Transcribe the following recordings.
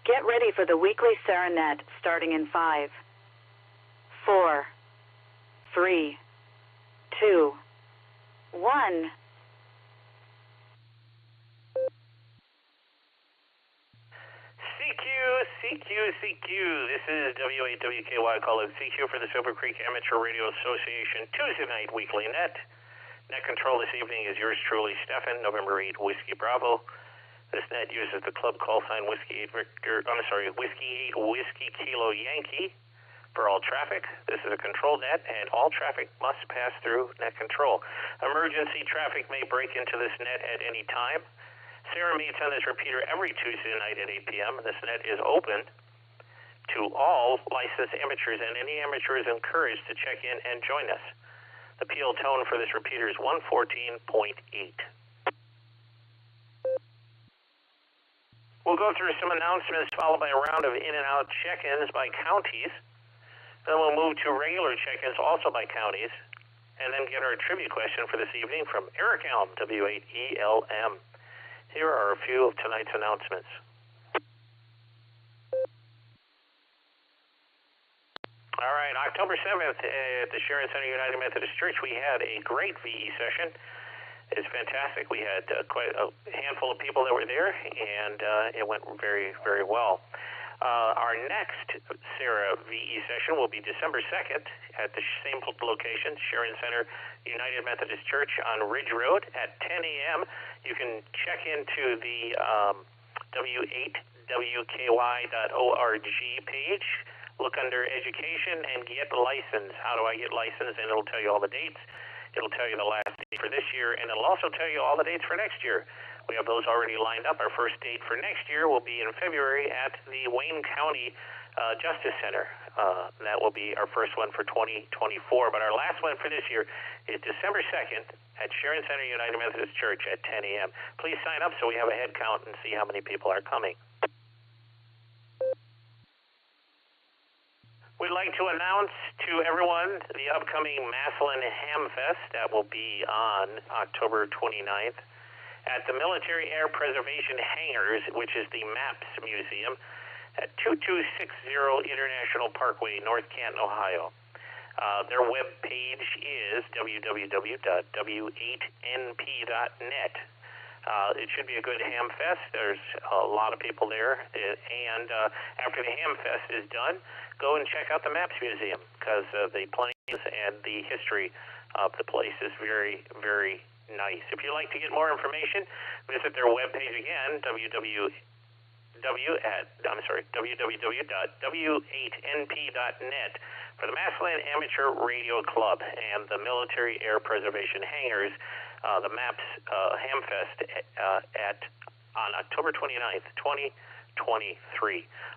Get ready for the weekly Serenet starting in 5, 4, 3, 2, 1. CQ. This is W8WKY, call it CQ for the Silvercreek Amateur Radio Association Tuesday night weekly net. Net control this evening is yours truly, Stephan, November 8, Whiskey Bravo. This net uses the club call sign Whiskey 8 Whiskey Kilo Yankee for all traffic. This is a control net, and all traffic must pass through net control. Emergency traffic may break into this net at any time. Sarah meets on this repeater every Tuesday night at 8 p.m. This net is open to all licensed amateurs, and any amateur is encouraged to check in and join us. The PL tone for this repeater is 114.8. We'll go through some announcements, followed by a round of in and out check-ins by counties. Then we'll move to regular check-ins also by counties, and then get our trivia question for this evening from Eric Elm, W8ELM. Here are a few of tonight's announcements. All right, October 7th at the Sharon Center United Methodist Church, we had a great VE session. It's fantastic. We had quite a handful of people that were there, and it went very, very well. Our next Sarah VE session will be December 2nd at the same location, Sharon Center United Methodist Church on Ridge Road at 10 a.m. You can check into the w8wky.org page, look under education, and get licensed. How do I get licensed? And it'll tell you all the dates. It'll tell you the last date for this year, and it'll also tell you all the dates for next year. We have those already lined up. Our first date for next year will be in February at the Wayne County Justice Center. That will be our first one for 2024. But our last one for this year is December 2nd at Sharon Center United Methodist Church at 10 a.m. Please sign up so we have a head count and see how many people are coming. We'd like to announce to everyone the upcoming Maslin Ham Fest that will be on October 29th at the Military Air Preservation Hangars, which is the MAPS Museum at 2260 International Parkway, North Canton, Ohio. Their web page is www.w8np.net. It should be a good ham fest. There's a lot of people there, and after the ham fest is done, go and check out the MAPS Museum, because the planes and the history of the place is very, very nice. If you'd like to get more information, visit their webpage again, www.w8np.net for the Maslin Amateur Radio Club and the Military Air Preservation Hangars, the MAPS Ham Fest on October 29th, 2023.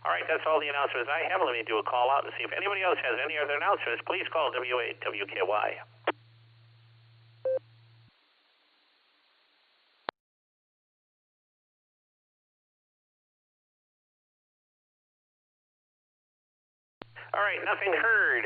All right, that's all the announcements I have. Let me do a call out and see if anybody else has any other announcements. Please call W8WKY. All right, nothing heard.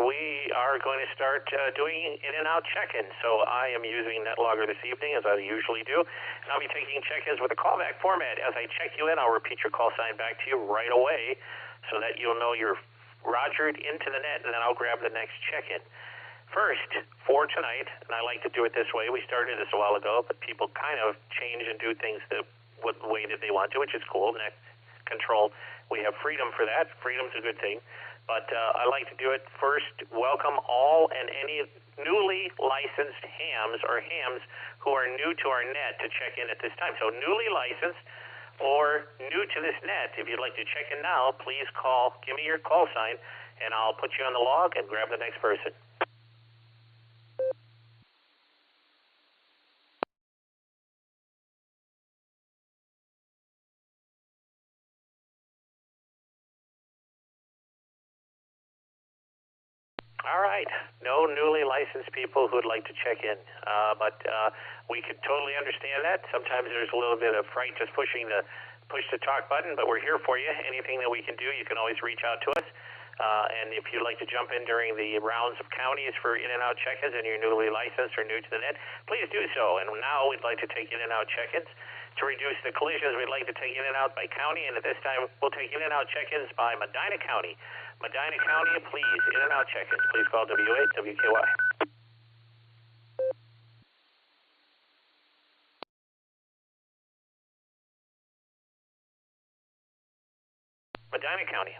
We are going to start doing in and out check-ins. So I am using NetLogger this evening, as I usually do, and I'll be taking check-ins with a callback format. As I check you in, I'll repeat your call sign back to you right away so that you'll know you're rogered into the net, and then I'll grab the next check-in. First, for tonight, and I like to do it this way. We started this a while ago, but people kind of change and do things the way that they want to, which is cool. Net control. We have freedom for that. Freedom's a good thing. But I like to do it first. Welcome all and any newly licensed hams or hams who are new to our net to check in at this time. So newly licensed or new to this net, if you'd like to check in now, please call. Give me your call sign, and I'll put you on the log and grab the next person. All right. No newly licensed people who would like to check in, but we could totally understand that. Sometimes there's a little bit of fright just push the talk button, but we're here for you. Anything that we can do, you can always reach out to us. And if you'd like to jump in during the rounds of counties for in and out check-ins and you're newly licensed or new to the net, please do so. And now we'd like to take in and out check-ins. To reduce the collisions, we'd like to take in and out by county, and at this time, we'll take in and out check-ins by Medina County. Medina County, please, in and out check-ins. Please call W8 WKY. Medina County.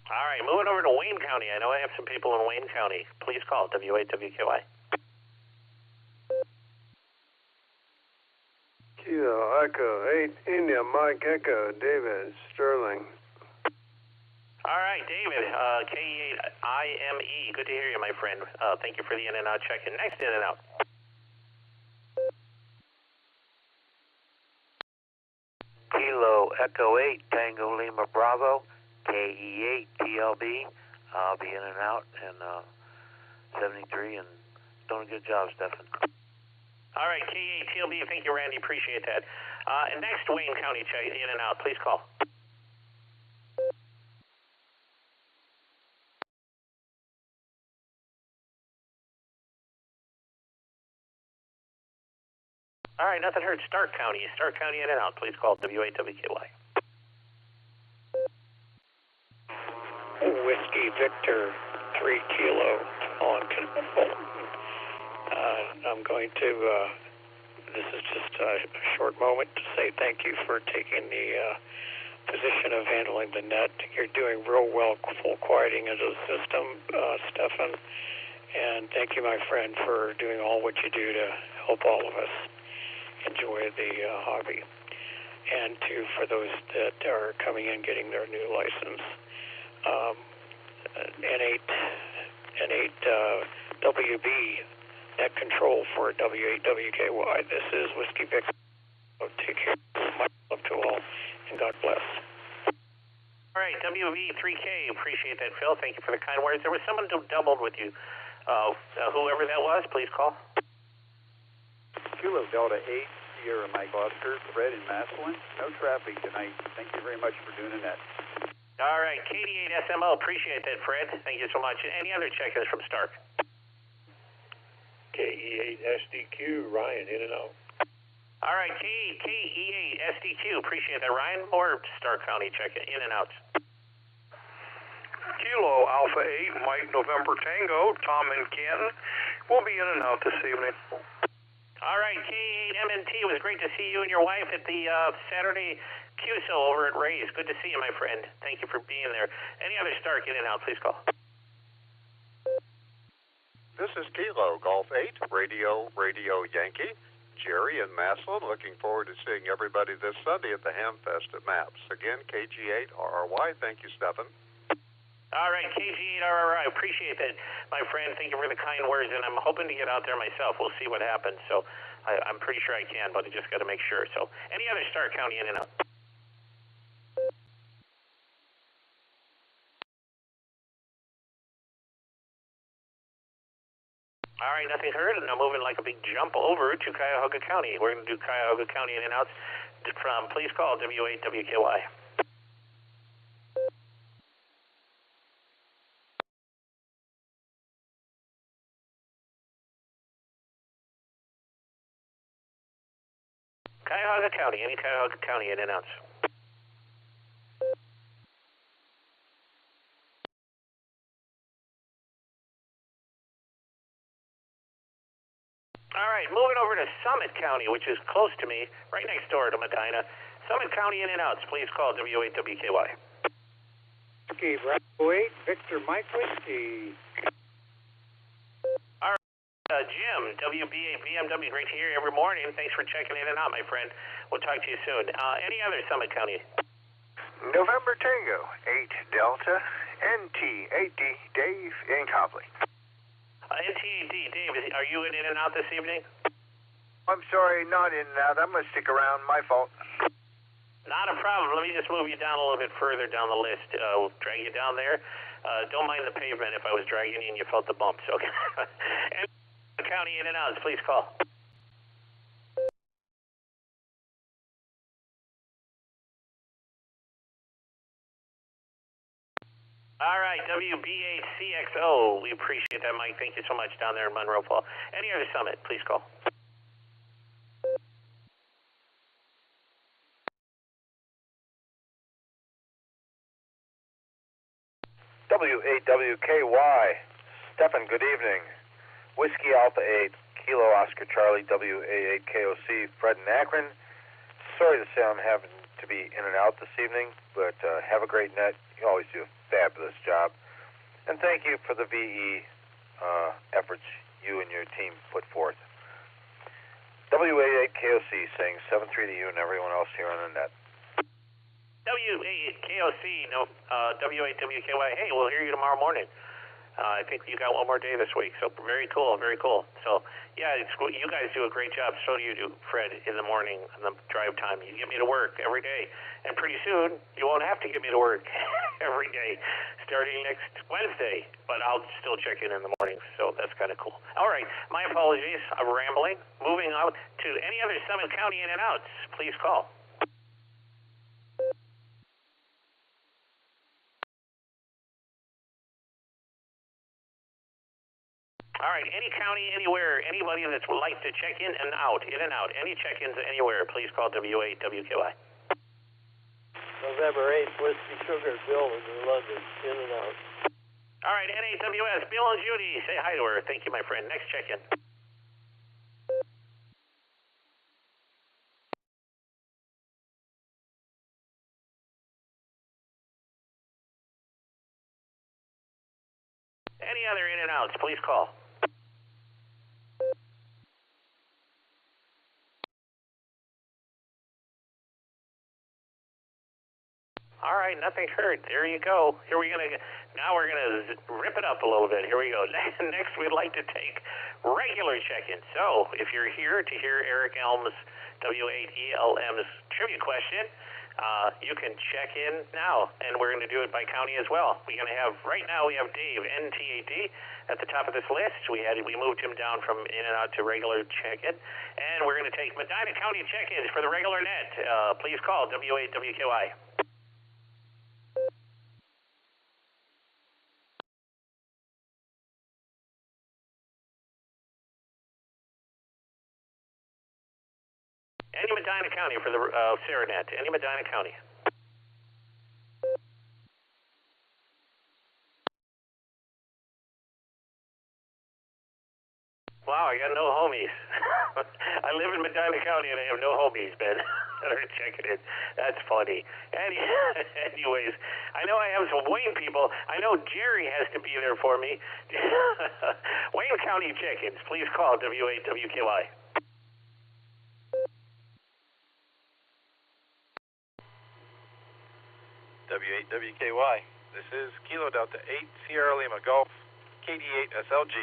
All right, moving over to Wayne County. I know I have some people in Wayne County. Please call W8 WKY. Kilo Echo 8 India Mike Echo David Sterling. All right, David, KE8IME. Good to hear you, my friend. Thank you for the in and out check-in. Next in and out. Kilo Echo 8 Tango Lima Bravo. KE8 TLB. I'll be in and out in 73 and doing a good job, Stephan. All right, KE8 TLB. Thank you, Randy. Appreciate that. And next, Wayne County check in and out. Please call. All right, nothing heard. Stark County in and out. Please call W8 WKY. Whiskey Victor 3 Kilo on control. I'm going to, this is just a short moment to say thank you for taking the position of handling the net. You're doing real well, full quieting of the system, Stephan. And thank you, my friend, for doing all what you do to help all of us enjoy the hobby. And for those that are coming in getting their new license. N8 WB net control for W8 WKY. This is Whiskey Victor. Take care. Much love to all, and God bless. All right, WV3K. Appreciate that, Phil. Thank you for the kind words. There was someone who doubled with you. Whoever that was, please call. Kilo Delta 8 Sierra Mike Oscar, Fred in Maslin. No traffic tonight. Thank you very much for doing the net. All right, KD8 SMO, appreciate that, Fred. Thank you so much. Any other check-ins from Stark? KE8 SDQ, Ryan, in and out. All right, KE8 SDQ, appreciate that, Ryan. More Stark County check-in, in and out. Kilo Alpha 8 Mike November Tango Tom in Canton. We'll be in and out this evening. All right, KE8 MNT, it was great to see you and your wife at the Saturday QSO over at Ray's. Good to see you, my friend. Thank you for being there. Any other Stark in and out, please call. This is Kilo Golf 8 Radio Yankee. Jerry in Maslin. Looking forward to seeing everybody this Sunday at the Hamfest at MAPS. Again, KG8RRY. Thank you, Stephan. All right, KG8RRY. Appreciate that, my friend. Thank you for the kind words, and I'm hoping to get out there myself. We'll see what happens. So I'm pretty sure I can, but I just got to make sure. So any other Stark County in and out? All right, nothing heard, and I'm moving like a big jump over to Cuyahoga County. We're going to do Cuyahoga County in and outs from, please call W8 WKY. Cuyahoga County, any Cuyahoga County in and outs? All right, moving over to Summit County, which is close to me, right next door to Medina. Summit County in and outs, please call W8 WKY. Whiskey Bravo 8, Victor Mike Whiskey. All right, Jim, WB8 BMW, great to hear you every morning. Thanks for checking in and out, my friend. We'll talk to you soon. Any other Summit County? November Tango 8 Delta NT 8D Dave in Copley. NT8D, Dave, are you in and out this evening? I'm sorry, not in and out. I'm going to stick around. My fault. Not a problem. Let me just move you down a little bit further down the list. Drag you down there. Don't mind the pavement if I was dragging you and you felt the bumps. Okay. And county in and outs, please call. All right, WB8CXO. We appreciate that, Mike. Thank you so much down there in Monroe Fall. Any other summit, please call. W8WKY. Stephan, good evening. Whiskey Alpha 8, Kilo Oscar Charlie, WA8KOC, Fred in Akron. Sorry to say I'm having to be in and out this evening, but have a great net. You always do a fabulous job. And thank you for the VE efforts you and your team put forth. WA8KOC saying 7-3 to you and everyone else here on the net. W8KOC, no, W8WKY. Hey, we'll hear you tomorrow morning. I think you got one more day this week, so very cool, very cool. So, yeah, you guys do a great job. So do you do, Fred, in the morning on the drive time. You get me to work every day, and pretty soon you won't have to get me to work every day starting next Wednesday, but I'll still check in the morning, so that's kind of cool. All right, my apologies. I'm rambling. Moving on to any other Summit County in and outs, please call. All right, any county, anywhere, anybody that's would like to check in and out, any check-ins anywhere, please call W8WKY. November 8th, Whiskey Sugar, Bill is in London, in and out. All right, NAWS, Bill and Judy, say hi to her. Thank you, my friend. Next check-in. Any other in and outs, please call. All right, nothing heard. There you go. Now we're gonna rip it up a little bit. Here we go. Next, we'd like to take regular check-ins. So, if you're here to hear Eric Elm's W8ELM's trivia question, you can check in now, and we're going to do it by county as well. Right now we have Dave, NTAD, at the top of this list. We moved him down from in and out to regular check-in, and we're going to take Medina County check-ins for the regular net. Please call W8WKY. Any Medina County for the Serenet. Any Medina County. Wow, I got no homies. I live in Medina County and I have no homies, Ben. That are checking in. That's funny. Anyways, I know I have some Wayne people. I know Jerry has to be there for me. Wayne County check-ins. Please call W8WKY. W8WKY. This is Kilo Delta 8 Sierra Lima Golf, KD8 SLG,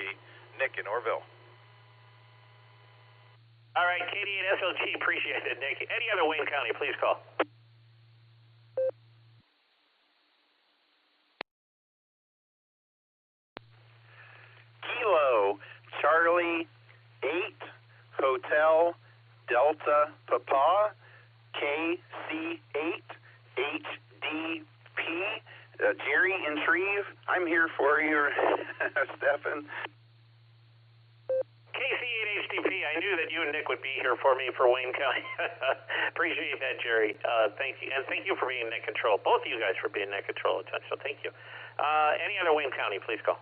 Nick in Orville. All right, KD8 SLG, appreciate it, Nick. Any other Wayne County, please call. Kilo Charlie 8 Hotel Delta Papa KC8 HDP Jerry in Shreve. I'm here for you, Stephan. KC8HDP, I knew that you and Nick would be here for me for Wayne County. Appreciate that, Jerry. Thank you. And thank you for being net control. Both of you guys for being net control at times, so thank you. Any other Wayne County, please call.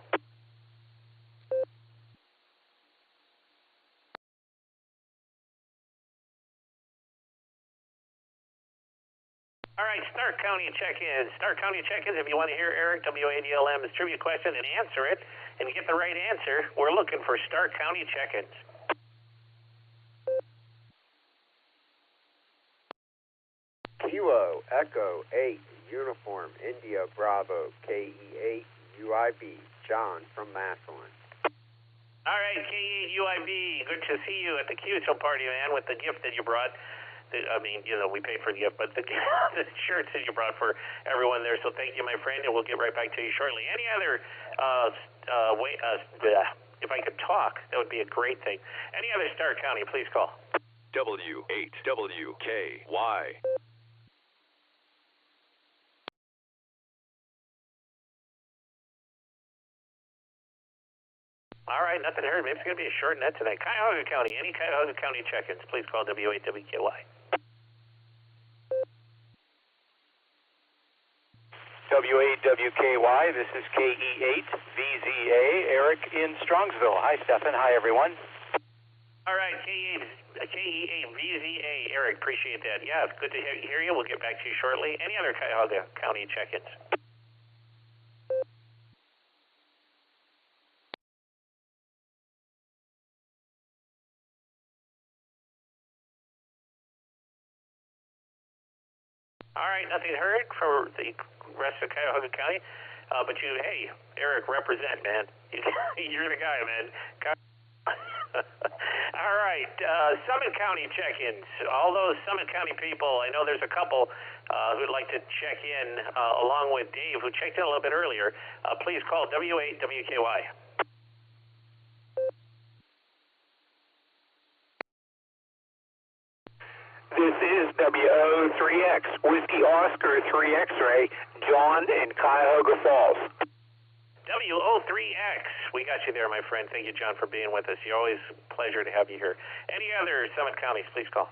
All right, Stark County check-ins. Stark County check-ins, if you want to hear Eric, W8ELM's trivia question and answer it, and get the right answer, we're looking for Stark County check-ins. Kilo Echo 8 Uniform India Bravo KE8 UIB John from Massillon. All right, KE8 UIB, good to see you at the QSO party, man, with the gift that you brought. I mean, you know, we paid for the gift, but the shirts that you brought for everyone there. So thank you, my friend, and we'll get right back to you shortly. Any other if I could talk, that would be a great thing. Any other Stark County, please call. W8WKY. All right, nothing heard. Maybe it's going to be a short net tonight. Cuyahoga County, any Cuyahoga County check-ins, please call W8WKY. W8WKY, this is KE8VZA, Eric in Strongsville. Hi, Stephan. Hi, everyone. All right, KE8VZA, Eric, appreciate that. Yeah, it's good to hear you. We'll get back to you shortly. Any other Cuyahoga County check-ins? All right, nothing heard for the rest of Cuyahoga County. But you, hey, Eric, represent, man. You're the guy, man. All right, Summit County check-ins. All those Summit County people, I know there's a couple who'd like to check in along with Dave, who checked in a little bit earlier. Please call W8WKY. This is WO3X, Whiskey Oscar 3 X-Ray, John in Cuyahoga Falls. WO3X, we got you there, my friend. Thank you, John, for being with us. You're always a pleasure to have you here. Any other Summit counties, please call.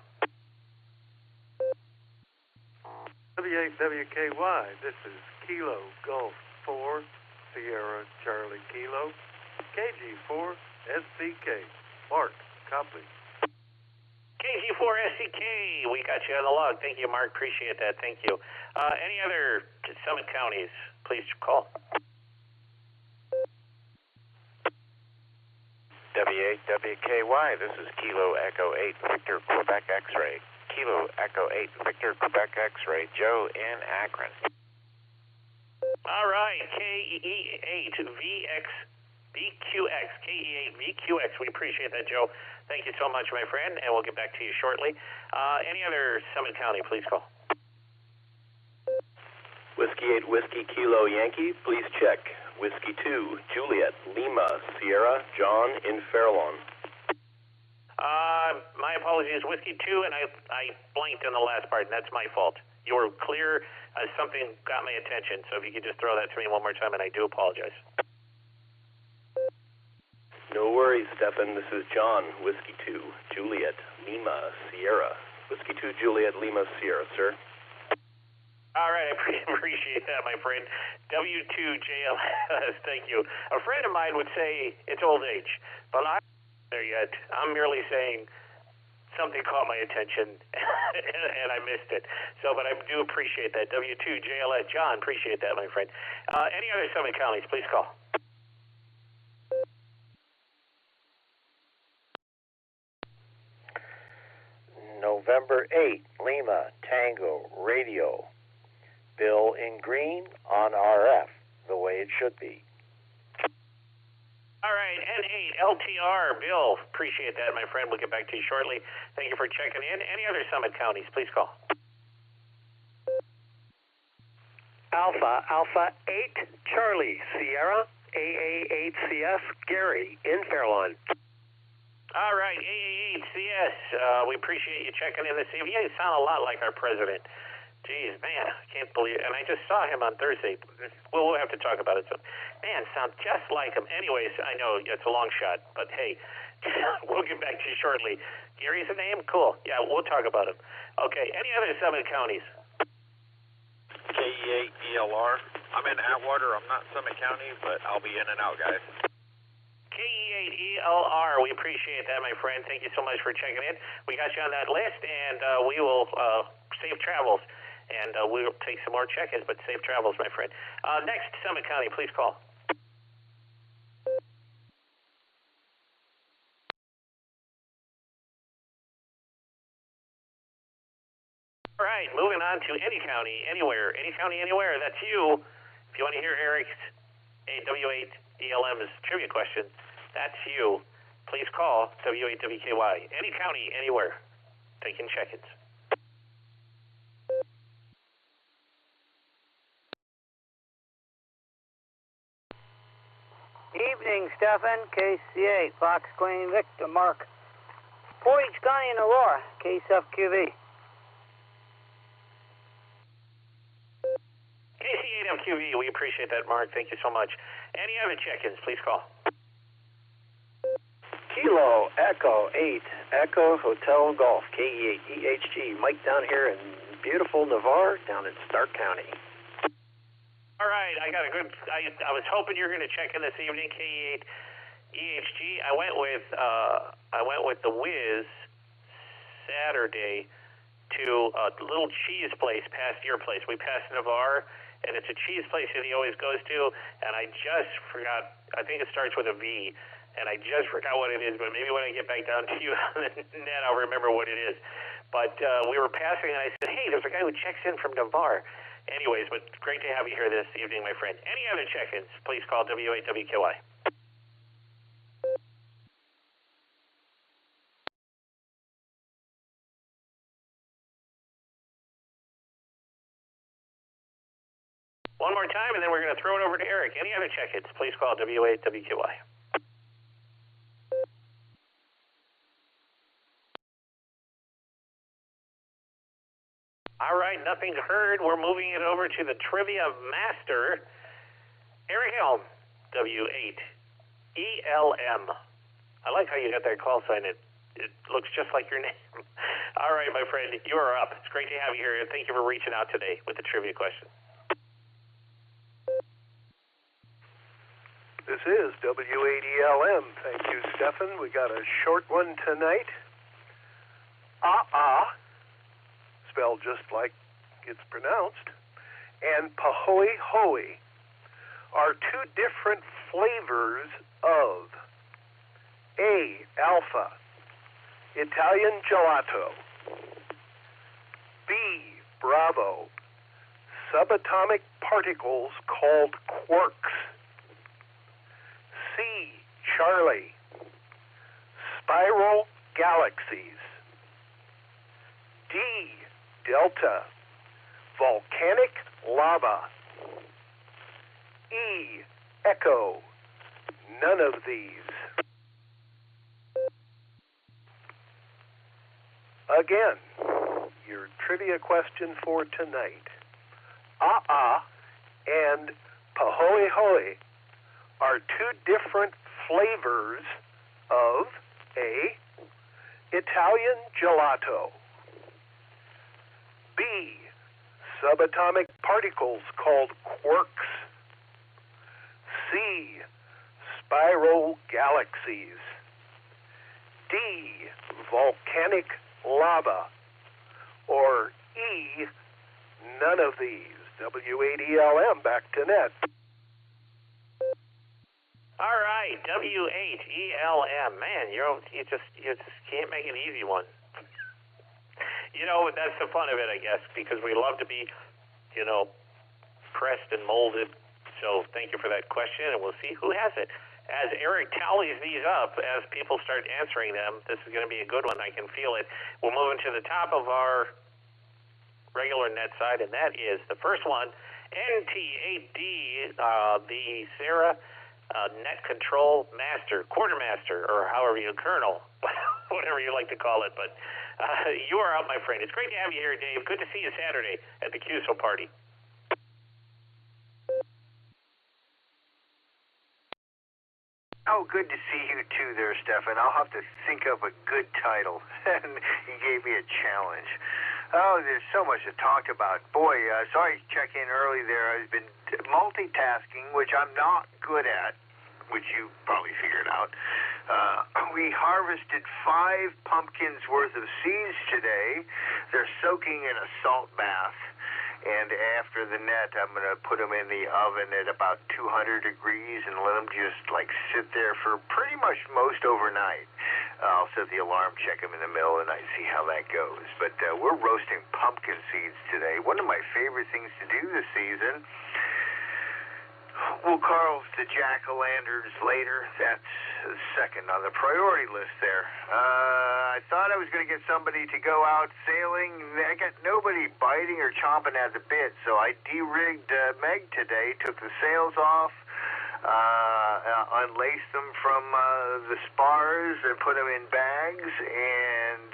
W8WKY, this is Kilo Golf 4, Sierra Charlie Kilo, KG4 SCK, Mark Copley. KG4SCK, we got you on the log. Thank you, Mark. Appreciate that. Thank you. Any other Summit counties, please call. W8WKY, this is Kilo Echo 8 Victor Quebec X-Ray. Kilo Echo 8 Victor Quebec X-Ray, Joe in Akron. All right, KE8VXBQX, KE8VQX, we appreciate that, Joe. Thank you so much, my friend, and we'll get back to you shortly. Any other Summit County, please call. Whiskey 8 Whiskey Kilo Yankee, please check. Whiskey 2 Juliet Lima Sierra John in Fairlawn. My apologies, Whiskey 2, and I blanked on the last part, and that's my fault. You were clear. Something got my attention, so if you could just throw that to me one more time, and I do apologize. No worries, Stephan. This is John, Whiskey 2 Juliet Lima Sierra. Whiskey 2 Juliet Lima Sierra, sir. All right, I appreciate that, my friend. W2JLS, thank you. A friend of mine would say it's old age, but I'm not there yet. I'm merely saying something caught my attention, and I missed it. So, but I do appreciate that. W2JLS, John, appreciate that, my friend. Any other Summit counties, please call. November 8, Lima, Tango, Radio. Bill in green on RF, the way it should be. All right, N8, LTR, Bill, appreciate that, my friend. We'll get back to you shortly. Thank you for checking in. Any other Summit counties, please call. Alpha 8, Charlie, Sierra, AA8CS, Gary, in Fairlawn. All right, AA8CS, we appreciate you checking in this evening. You sound a lot like our president. Jeez, man, I can't believe it. And I just saw him on Thursday. Well, we'll have to talk about it. So, man, sounds just like him. Anyways, I know it's a long shot, but hey, we'll get back to you shortly. Gary's a name? Cool. Yeah, we'll talk about him. Okay, any other Summit counties? KE8ELR. I'm in Atwater. I'm not Summit County, but I'll be in and out, guys. KE8ELR, we appreciate that, my friend. Thank you so much for checking in. We got you on that list, and we will safe travels. And we'll take some more check-ins, but safe travels, my friend. Next, Summit County, please call. All right, moving on to any county, anywhere. Any county, anywhere. That's you. If you want to hear Eric's W8ELM's trivia question, that's you. Please call W8WKY. Any county, anywhere. Taking check-ins. Evening, Stephan. KC8, Fox Queen Victor, Mark. Portage County and Aurora, KSFQV. KC8FQV, we appreciate that, Mark. Thank you so much. Any other check-ins, please call. Kilo Echo 8 Echo Hotel Golf KE8 EHG. Mike down here in beautiful Navarre, down in Stark County. All right, I got a good. I was hoping you were going to check in this evening. KE8 EHG. I went with the Wiz Saturday to a little cheese place past your place. We passed Navarre, and it's a cheese place that he always goes to, and I just forgot. I think it starts with a V, and I just forgot what it is, but maybe when I get back down to you on the net, I'll remember what it is. But we were passing, and I said, hey, there's a guy who checks in from Navarre. Anyways, but great to have you here this evening, my friend. Any other check-ins, please call W8WKY. One more time, and then we're going to throw it over to Eric. Any other check-ins, please call W8WKY. All right, nothing heard. We're moving it over to the Trivia Master, Eric Helm, W8ELM. I like how you got that call sign. It looks just like your name. All right, my friend, you are up. It's great to have you here, and thank you for reaching out today with the trivia question. This is W8ELM. Thank you, Stephan. We got a short one tonight. Spelled just like it's pronounced, and Pahoe Hoe are two different flavors of A. Alpha, Italian gelato, B. Bravo, subatomic particles called quarks, C. Charlie, spiral galaxies, D. Delta, volcanic lava, E. Echo, none of these. Again, your trivia question for tonight. And Pahoe Hoe are two different flavors of A. Italian gelato, B. Subatomic particles called quarks, C. Spiral galaxies, D. Volcanic lava, or E. None of these. W8ELM, back to net. All right, W8ELM. Man, you just can't make an easy one. You know, that's the fun of it, I guess, because we love to be, pressed and molded. So thank you for that question, and we'll see who has it. As Eric tallies these up, as people start answering them, this is going to be a good one. I can feel it. We'll move into the top of our regular net side, and that is the first one, NT8D, the Sarah Net Control Master, Quartermaster, or however you, Colonel, whatever you like to call it. But you are up, my friend. It's great to have you here, Dave. Good to see you Saturday at the QSO party. Oh, good to see you too there, Stephan. I'll have to think of a good title. And you gave me a challenge. Oh, there's so much to talk about. Boy, sorry to check in early there. I've been multitasking, which I'm not good at, which you probably figured out. We harvested 5 pumpkins worth of seeds today. They're soaking in a salt bath. And after the net, I'm going to put them in the oven at about 200 degrees and let them just sit there for pretty much most overnight. I'll set the alarm, check them in the middle of the night, see how that goes. But we're roasting pumpkin seeds today. One of my favorite things to do this season. We'll carve the jack-o'-lanterns later. That's second on the priority list there. I thought I was going to get somebody to go out sailing. I got nobody biting or chomping at the bit, so I de-rigged Meg today, took the sails off, unlaced them from the spars and put them in bags, and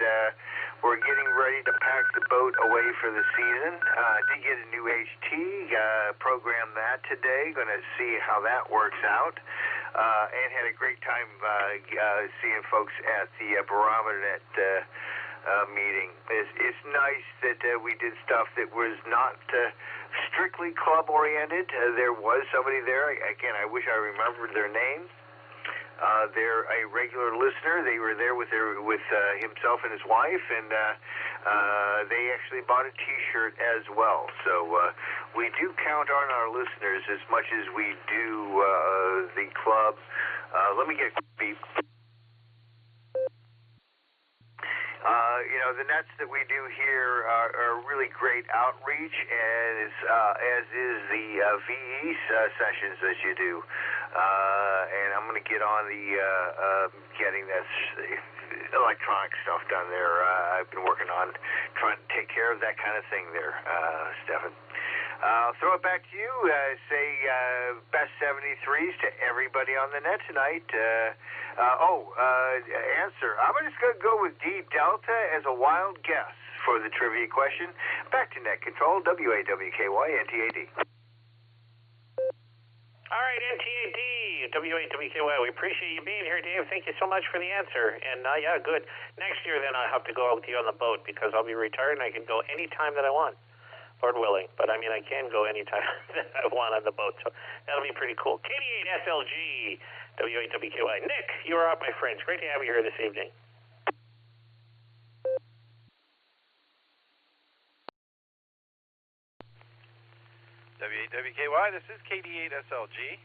we're getting ready to pack the boat away for the season. Did get a new HT, programmed that today. Going to see how that works out. and had a great time seeing folks at the Barometer Net meeting. It's nice that we did stuff that was not strictly club-oriented. There was somebody there. Again, I wish I remembered their names. They're a regular listener. They were there with himself and his wife, and they actually bought a T-shirt as well. So we do count on our listeners as much as we do the club. Let me get a beep. The nets that we do here are really great outreach, as is the VE sessions that you do. And I'm going to get on the getting this electronic stuff done there. I've been working on trying to take care of that kind of thing there, Stephan. I'll throw it back to you. Say best 73s to everybody on the net tonight. Answer. I'm just going to go with D Delta as a wild guess for the trivia question. Back to net control, WAWKY, NTAD. All right, NTAD, WAWKY. We appreciate you being here, Dave. Thank you so much for the answer. And, yeah, good. Next year, then, I'll have to go out with you on the boat because I'll be retired and I can go any time that I want. Lord willing. But, I mean, I can go anytime that I want on the boat, so that'll be pretty cool. KD8SLG, WAWKY. Nick, you are up, my friends. Great to have you here this evening. WAWKY, this is KD8SLG.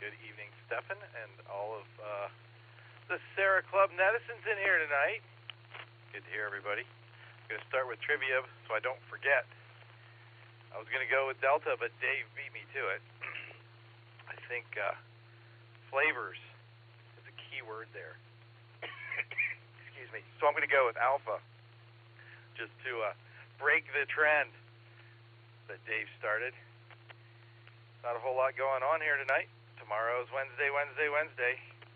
Good evening, Stephan, and all of the Sarah Club netizens in here tonight. Good to hear everybody. I'm going to start with trivia so I don't forget. I was going to go with Delta, but Dave beat me to it. I think flavors is a key word there. Excuse me. So I'm going to go with Alpha, just to break the trend that Dave started. Not a whole lot going on here tonight. Tomorrow is Wednesday.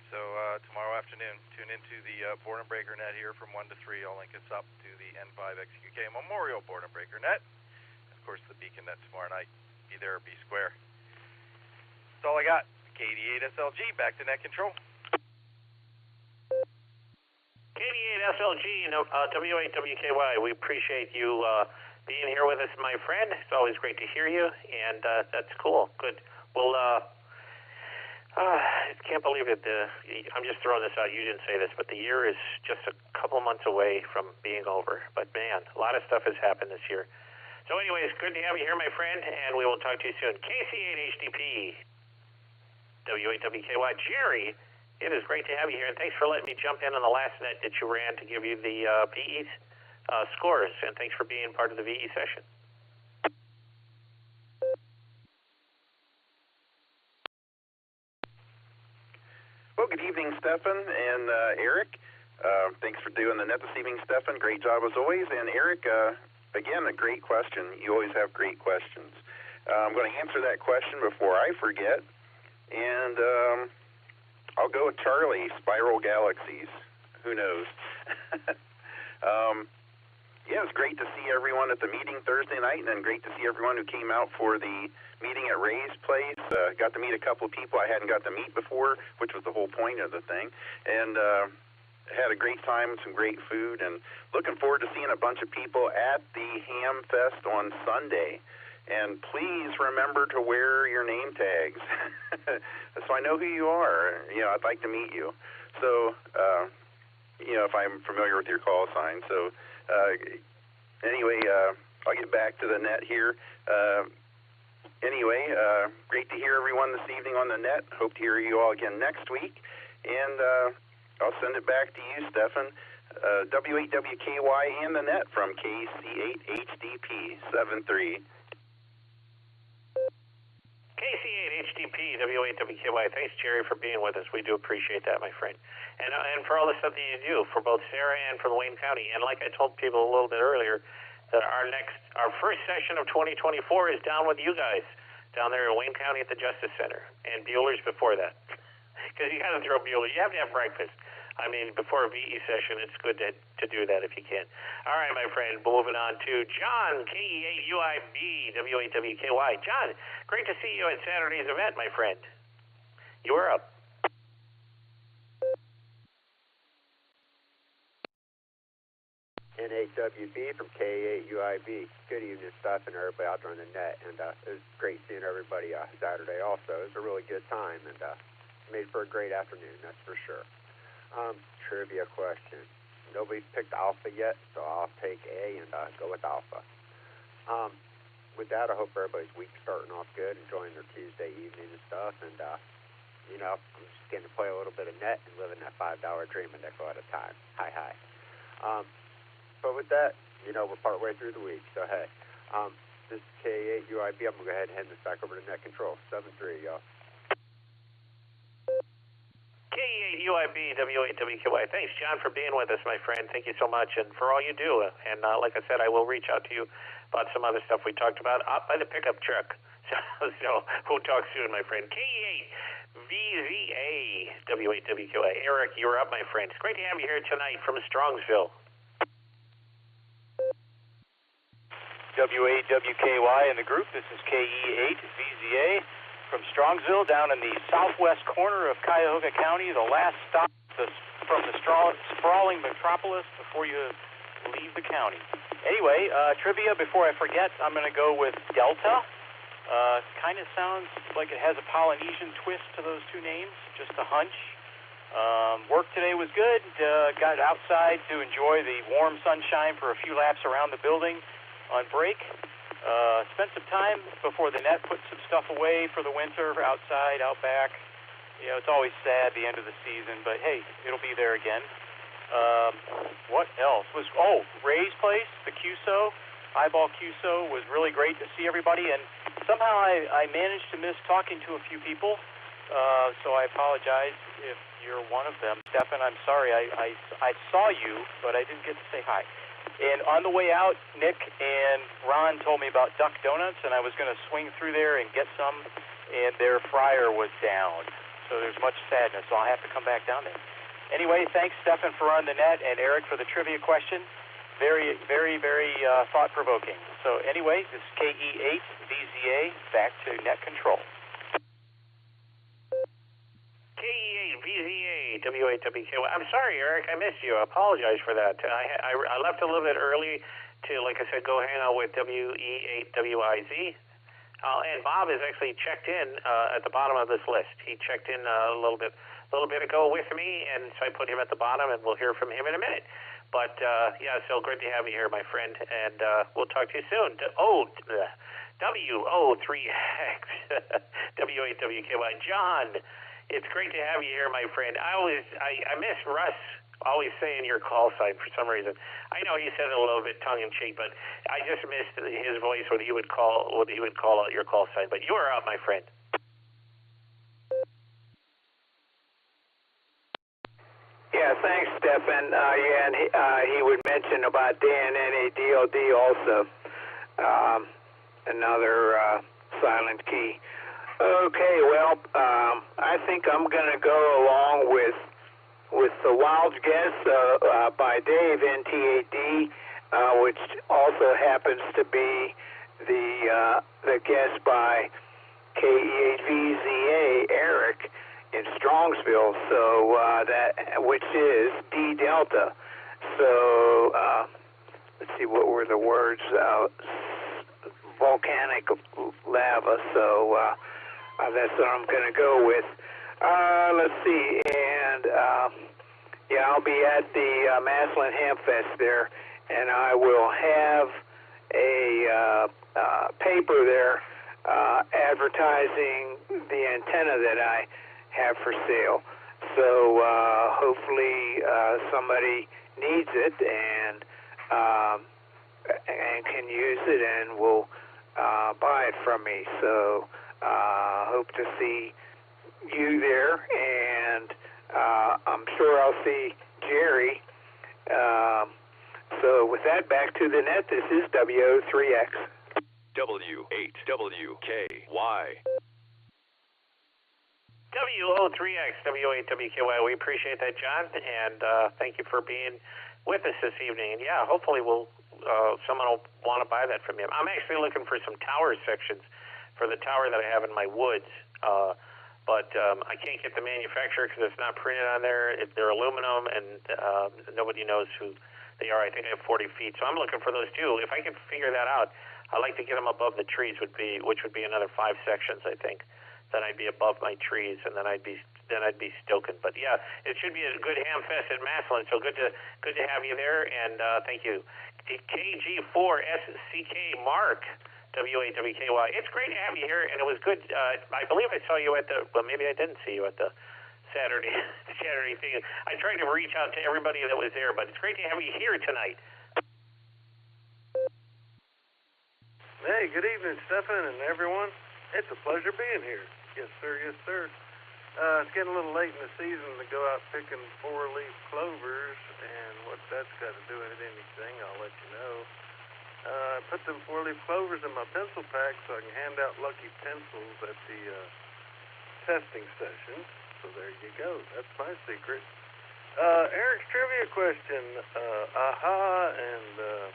So tomorrow afternoon, tune into the Boredom Breaker Net here from 1 to 3. I'll link us up to the N5XQK Memorial Boredom Breaker Net. Of course, the Beacon Net tomorrow night. Be there or be square. That's all I got. KD8SLG, back to net control. KD8SLG, WAWKY, we appreciate you being here with us, my friend. It's always great to hear you, and that's cool. Good. Well, I can't believe it. I'm just throwing this out. You didn't say this, but the year is just a couple months away from being over. But, man, a lot of stuff has happened this year. So anyways, good to have you here, my friend, and we will talk to you soon. KC8HDP, WAWKY. Jerry, it is great to have you here, and thanks for letting me jump in on the last net that you ran to give you the VE scores, and thanks for being part of the VE session. Well, good evening, Stephan and Eric. Thanks for doing the net this evening, Stephan. Great job as always. And Eric, again, a great question. You always have great questions. I'm going to answer that question before I forget. And I'll go with Charlie, Spiral Galaxies. Who knows? Yeah, it's great to see everyone at the meeting Thursday night, and then great to see everyone who came out for the meeting at Ray's place. Got to meet a couple of people I hadn't got to meet before, which was the whole point of the thing. And had a great time, some great food, and looking forward to seeing a bunch of people at the Ham Fest on Sunday. And please remember to wear your name tags so I know who you are. You know, I'd like to meet you. So, you know, if I'm familiar with your call sign. So, anyway, I'll get back to the net here. Anyway, great to hear everyone this evening on the net. Hope to hear you all again next week. And I'll send it back to you, Stephan. WAWKY and the net from KC8HDP 73. KC8HDP, WAWKY. Thanks, Jerry, for being with us. We do appreciate that, my friend. And for all the stuff that you do for both Sarah and for Wayne County. And like I told people a little bit earlier, that our first session of 2024 is down with you guys, down there in Wayne County at the Justice Center. And Bueller's before that. Because you got to throw Bueller. You have to have breakfast. I mean, before a VE session, it's good to do that if you can. All right, my friend, moving on to John, KE8UIB, WAWKY. John, great to see you at Saturday's event, my friend. You were up. K8WB from K8UIB. Good evening, Stephan, and everybody out there on the net. And it was great seeing everybody Saturday also. It was a really good time and made for a great afternoon, that's for sure. Trivia question. Nobody's picked Alpha yet, so I'll take A and go with Alpha. With that, I hope everybody's week starting off good, enjoying their Tuesday evening and stuff. And, you know, I'm just getting to play a little bit of net and living that $5 dream a nickel at a time. Hi. But with that, you know, we're partway through the week. So, hey, this is K8UIB. I'm going to go ahead and hand this back over to net control. 7-3, y'all. K8UIB, W8WQY. Thanks, John, for being with us, my friend. Thank you so much, and for all you do. And like I said, I will reach out to you about some other stuff we talked about out by the pickup truck. So we'll talk soon, my friend. K8VZA, W8WQA. Eric, you're up, my friend. It's great to have you here tonight from Strongsville. W8WKY in the group. This is KE8VZA from Strongsville down in the southwest corner of Cuyahoga County, the last stop from the sprawling metropolis before you leave the county. Anyway, trivia before I forget, I'm going to go with Delta. Kind of sounds like it has a Polynesian twist to those two names, just a hunch. Work today was good. Got outside to enjoy the warm sunshine for a few laps around the building on break. Spent some time before the net, put some stuff away for the winter outside, out back. You know, it's always sad the end of the season, but hey, it'll be there again. What else? Ray's place, the QSO, Eyeball QSO, was really great to see everybody, and somehow I managed to miss talking to a few people, so I apologize if you're one of them. Stephan, I'm sorry, I saw you, but I didn't get to say hi. And on the way out, Nick and Ron told me about Duck Donuts, and I was going to swing through there and get some, and their fryer was down. So there's much sadness, so I'll have to come back down there. Anyway, thanks, Stephan, for on the net, and Eric for the trivia question. Very, very, very thought-provoking. So anyway, this is KE8VZA, back to net control. K8VZA, W8WKY. I'm sorry, Eric, I missed you. I apologize for that. I left a little bit early to, like I said, go hang out with WE8WIZ. And Bob is actually checked in at the bottom of this list. He checked in a little bit ago with me, and so I put him at the bottom, and we'll hear from him in a minute. But, yeah, so great to have you here, my friend, and we'll talk to you soon. WO3X, W8WKY. John, it's great to have you here, my friend. I miss Russ always saying your call sign for some reason. I know he said it a little bit tongue-in-cheek, but I just missed his voice when he would call out your call sign. But you are up, my friend. Yeah, thanks, Stephan. And he would mention about Dan NADLD also, another silent key. Okay, well, I think I'm going to go along with the Wild Guess by Dave NTAD, which also happens to be the guess by KE8VZA Eric in Strongsville, so which is D Delta. So let's see, what were the words? Volcanic lava. So that's what I'm going to go with. Let's see, and yeah, I'll be at the Maslin Hamfest there, and I will have a paper there advertising the antenna that I have for sale. So hopefully somebody needs it and can use it and will buy it from me. So hope to see you there, and I'm sure I'll see Jerry. So with that, back to the net. This is WO3X. W8WKY. WO3X, W8WKY. We appreciate that, John, and thank you for being with us this evening. And yeah, hopefully someone will want to buy that from you. I'm actually looking for some tower sections for the tower that I have in my woods, but I can't get the manufacturer because it's not printed on there. They're aluminum, and nobody knows who they are. I think I have 40 feet, so I'm looking for those too. If I can figure that out, I'd like to get them above the trees, which would be another 5 sections, I think. Then I'd be above my trees, and then I'd be stoking. But yeah, it should be a good ham fest at Massillon. So good to have you there, and thank you. KG4SCK Mark, WAWKY. It's great to have you here, and it was good. I believe I saw you at maybe I didn't see you at the Saturday thing. I tried to reach out to everybody that was there, but it's great to have you here tonight. Hey, good evening, Stephan and everyone. It's a pleasure being here. Yes, sir. Yes, sir. It's getting a little late in the season to go out picking 4-leaf clovers, and what that's got to do with anything, I'll let you know. I put them 4-leaf clovers in my pencil pack so I can hand out lucky pencils at the testing session. So there you go. That's my secret. Eric's trivia question. Aha and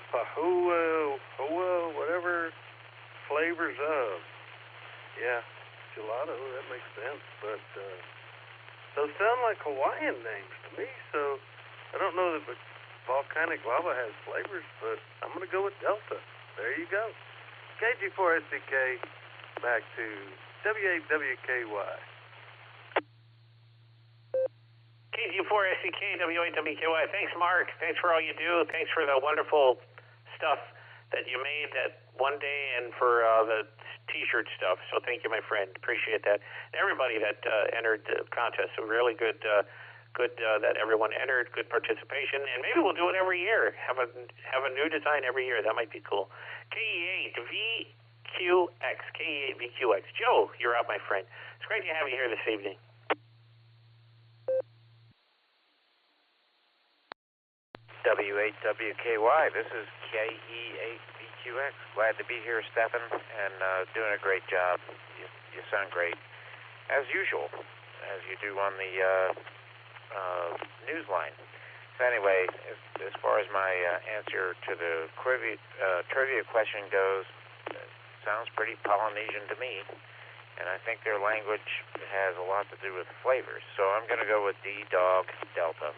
Pahua, whatever flavors of. Yeah, gelato, that makes sense. But those sound like Hawaiian names to me, so I don't know that volcanic lava has flavors, but I'm going to go with Delta. There you go. KG4SDK, back to WAWKY. KG4SDK, WAWKY. Thanks, Mark. Thanks for all you do. Thanks for the wonderful stuff that you made that one day, and for the T-shirt stuff. So thank you, my friend. Appreciate that. And everybody that entered the contest, so really good that everyone entered. Good participation, and maybe we'll do it every year. Have a new design every year. That might be cool. KE8VQX. KE8VQX. Joe, you're up, my friend. It's great to have you here this evening. W8WKY, this is KE8VQX. Glad to be here, Stephan, and doing a great job. You sound great, as usual, as you do on the newsline. So anyway, as far as my answer to the trivia question goes, sounds pretty Polynesian to me, and I think their language has a lot to do with flavors. So I'm going to go with D-Dog Delta,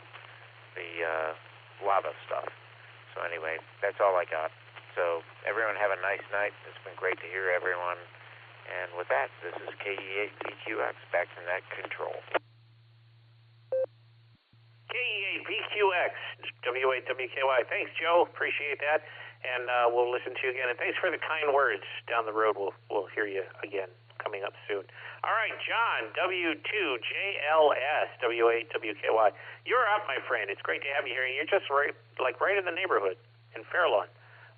the lava stuff. So anyway, that's all I got. So everyone have a nice night. It's been great to hear everyone. And with that, this is KE8VQX back to net control. KE8VQX, W8WKY. Thanks, Joe. Appreciate that. And we'll listen to you again. And thanks for the kind words. Down the road, we'll hear you again coming up soon. All right, John, W2JLS, W8WKY. You're up, my friend. It's great to have you here. You're just right in the neighborhood in Fairlawn.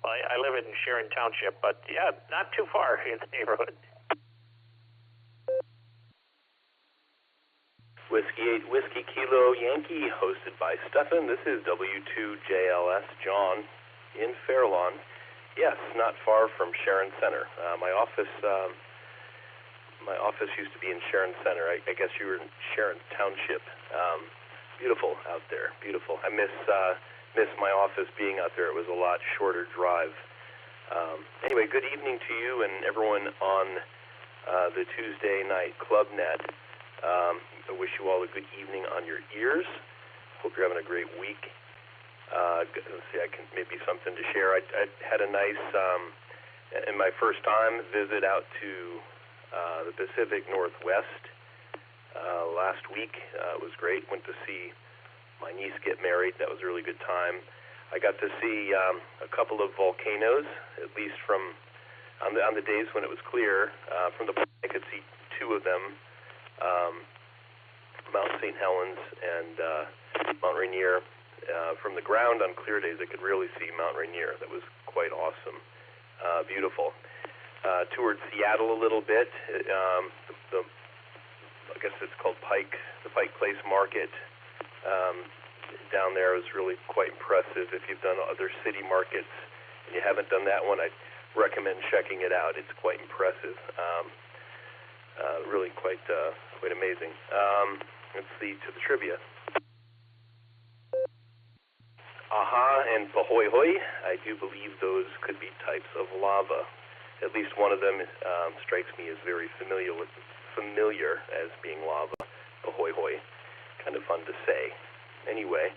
Well, I live in Sharon Township, but yeah, not too far in the neighborhood. Whiskey 8 Whiskey Kilo Yankee, hosted by Stephan. This is W2JLS John in Fairlawn. Yes, not far from Sharon Center. My office used to be in Sharon Center. I guess you were in Sharon Township. Beautiful out there. Beautiful. I miss my office being out there. It was a lot shorter drive. Anyway, good evening to you and everyone on the Tuesday night Club Net. I wish you all a good evening on your ears. Hope you're having a great week. Let's see, I can maybe something to share. I had a nice, in my first time, visit out to the Pacific Northwest last week. It was great. Went to see my niece get married. That was a really good time. I got to see a couple of volcanoes, at least from on the days when it was clear. From the plane, I could see two of them, Mount St. Helens and Mount Rainier. From the ground on clear days, I could really see Mount Rainier. That was quite awesome. Beautiful. Toured Seattle a little bit. I guess it's called the Pike Place Market. Down there was really quite impressive. If you've done other city markets and you haven't done that one, I'd recommend checking it out. It's quite impressive. Really quite amazing. Let's see to the trivia. Aha and Pahoehoe, I do believe those could be types of lava. At least one of them strikes me as very familiar as being lava. Pahoehoe, kind of fun to say. Anyway,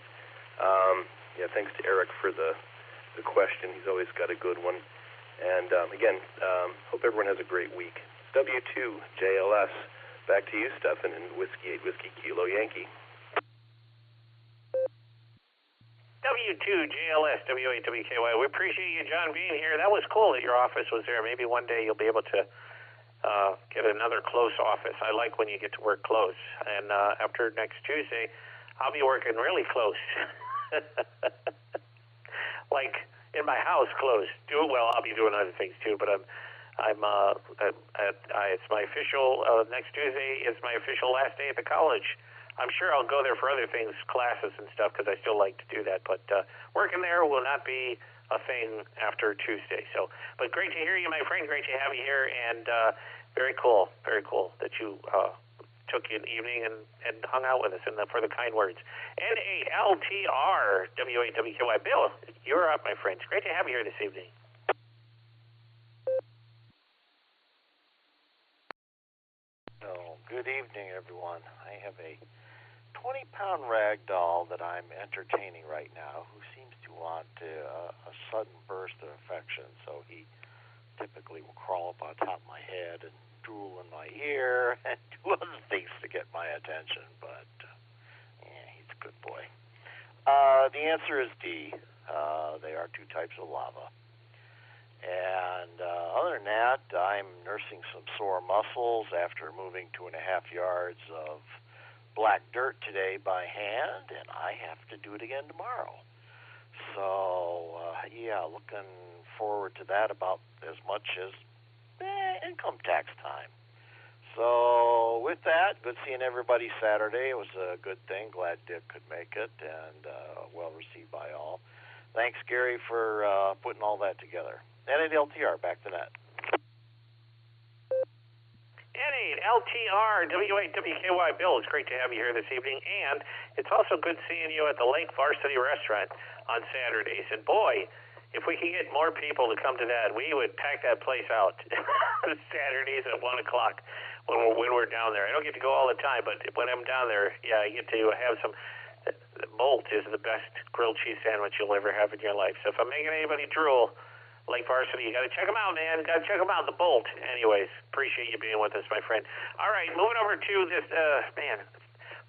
Yeah, thanks to Eric for the question. He's always got a good one. And again, hope everyone has a great week. W2JLS, back to you, Stephan, and Whiskey 8 Whiskey Kilo Yankee. W2JLS, W8WKY. We appreciate you, John, being here. That was cool that your office was there. Maybe one day you'll be able to get another close office. I like when you get to work close. And after next Tuesday, I'll be working really close. Like in my house close. I'll be doing other things too, but it's my official, next Tuesday is my official last day at the college. I'm sure I'll go there for other things, classes and stuff, because I still like to do that. But working there will not be a thing after Tuesday. But great to hear you, my friend. Great to have you here, and very cool that you took an evening and hung out with us for the kind words. N8LTR, W8WKY. Bill, you're up, my friends. Great to have you here this evening. Good evening, everyone. I have a 20-pound rag doll that I'm entertaining right now who seems to want a sudden burst of affection, so he typically will crawl up on top of my head and drool in my ear and do other things to get my attention, but he's a good boy. The answer is D. They are two types of lava. And other than that, I'm nursing some sore muscles after moving 2.5 yards of black dirt today by hand, and I have to do it again tomorrow. So, looking forward to that about as much as income tax time. So, with that, good seeing everybody Saturday. It was a good thing. Glad Dick could make it, and well received by all. Thanks, Gary, for putting all that together. N8LTR, back to net. N8LTR, W8WKY. Bill, it's great to have you here this evening, and it's also good seeing you at the Lake Varsity Restaurant on Saturdays. And boy, if we could get more people to come to that, we would pack that place out Saturdays at 1 o'clock when we're down there. I don't get to go all the time, but when I'm down there, I get to have some. The Bolt is the best grilled cheese sandwich you'll ever have in your life. So if I'm making anybody drool, Lake Varsity, you got to check them out, man. Got to check them out. The Bolt. Anyways, appreciate you being with us, my friend. All right, moving over to this.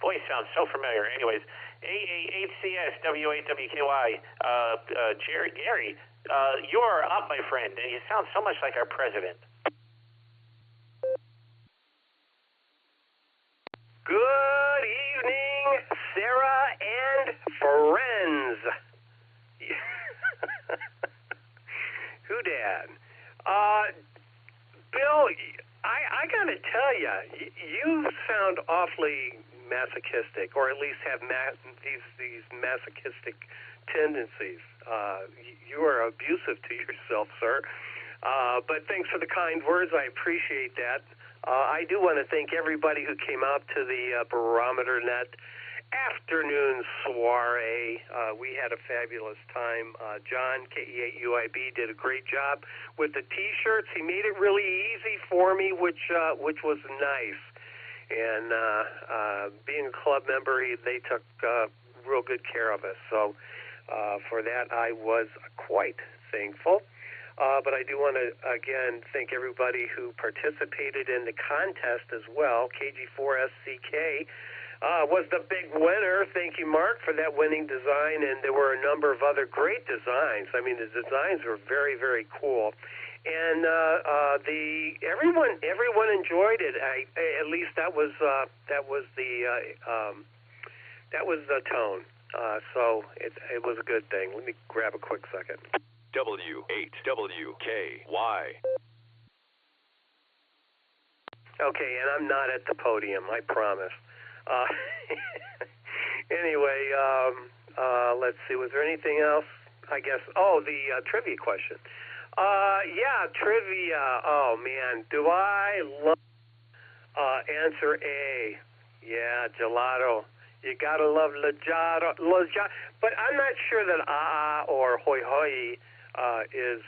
Voice sounds so familiar. Anyways, AAHCS W8WKY. Gary, you're up, my friend, and you sound so much like our president. Good evening, Sarah and friends. Dad. Bill, I got to tell you, you sound awfully masochistic, or at least have these masochistic tendencies. You are abusive to yourself, sir. But thanks for the kind words. I appreciate that. I do want to thank everybody who came out to the Barometer Net afternoon soiree. We had a fabulous time. John, KE8UIB, did a great job with the T-shirts. He made it really easy for me, which was nice. And being a club member, they took real good care of us. So for that, I was quite thankful. But I do want to, again, thank everybody who participated in the contest as well. KG4SCK was the big winner. Thank you, Mark, for that winning design. And there were a number of other great designs. I mean, the designs were very, very cool. And everyone enjoyed it. At least that was the tone. So it was a good thing. Let me grab a quick second. W8WKY. Okay, and I'm not at the podium, I promise. Anyway, let's see. Was there anything else? I guess. Oh, the trivia question. Yeah, trivia. Oh man, do I love answer A? Yeah, gelato. You gotta love gelato. But I'm not sure that or hoi hoi is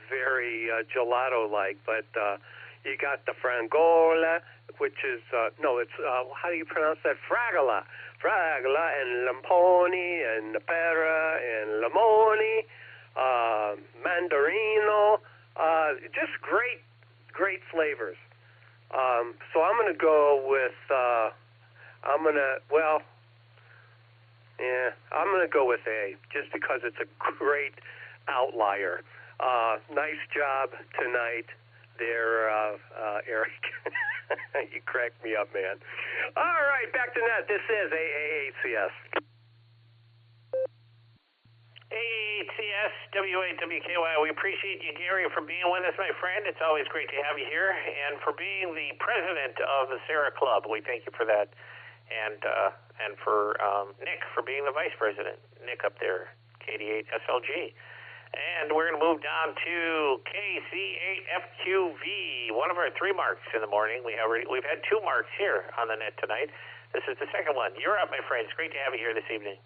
very gelato-like. But You got the Frangola, which is, it's, how do you pronounce that? Fragola. Fragola and Lamponi and Pera and Limoni, Mandarino, just great flavors. So I'm going to go with, I'm going to go with A, just because it's a great outlier. Nice job tonight there, Eric. You cracked me up, man. All right, back to net. This is AACS. AACS, W8WKY. We appreciate you, Gary, for being with us, my friend. It's always great to have you here, and for being the president of the Sarah Club. We thank you for that, and for Nick for being the vice president. Nick up there, KD8SLG. And we're going to move down to KC8FQV, one of our 3 marks in the morning. We've had 2 marks here on the net tonight. This is the second one. You're up, my friend. It's great to have you here this evening.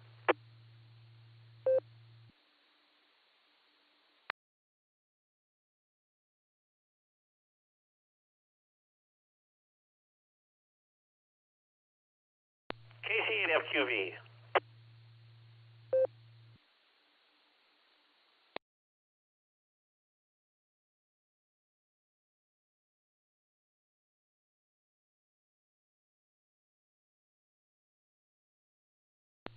KC8FQV.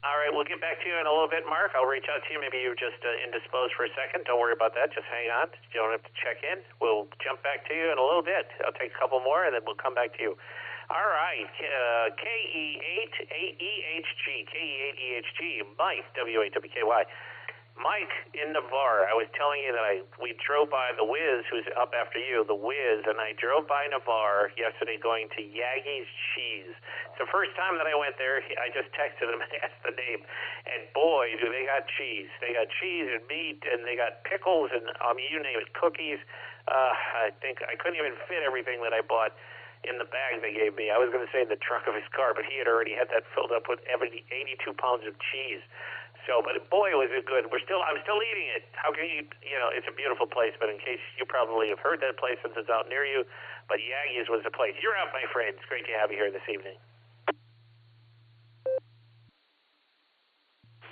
All right, we'll get back to you in a little bit, Mark. I'll reach out to you. Maybe you're just indisposed for a second. Don't worry about that. Just hang on. You don't have to check in. We'll jump back to you in a little bit. I'll take a couple more, and then we'll come back to you. All right, KE8EHG, Mike, W8WKY. Mike in Navarre, I was telling you that we drove by the Wiz, who's up after you, the Wiz, and I drove by Navarre yesterday going to Yagi's Cheese. It's the first time that I went there. I just texted him and asked the name, and boy, do they got cheese. They got cheese and meat, and they got pickles, and you name it, cookies. I think I couldn't even fit everything that I bought in the bag they gave me. I was going to say in the trunk of his car, but he had already had that filled up with 82 pounds of cheese. So, but boy, was it good. I'm still eating it. How can it's a beautiful place, but in case you probably have heard that place since it's out near you, but Yagi's was the place. You're up, my friend. It's great to have you here this evening.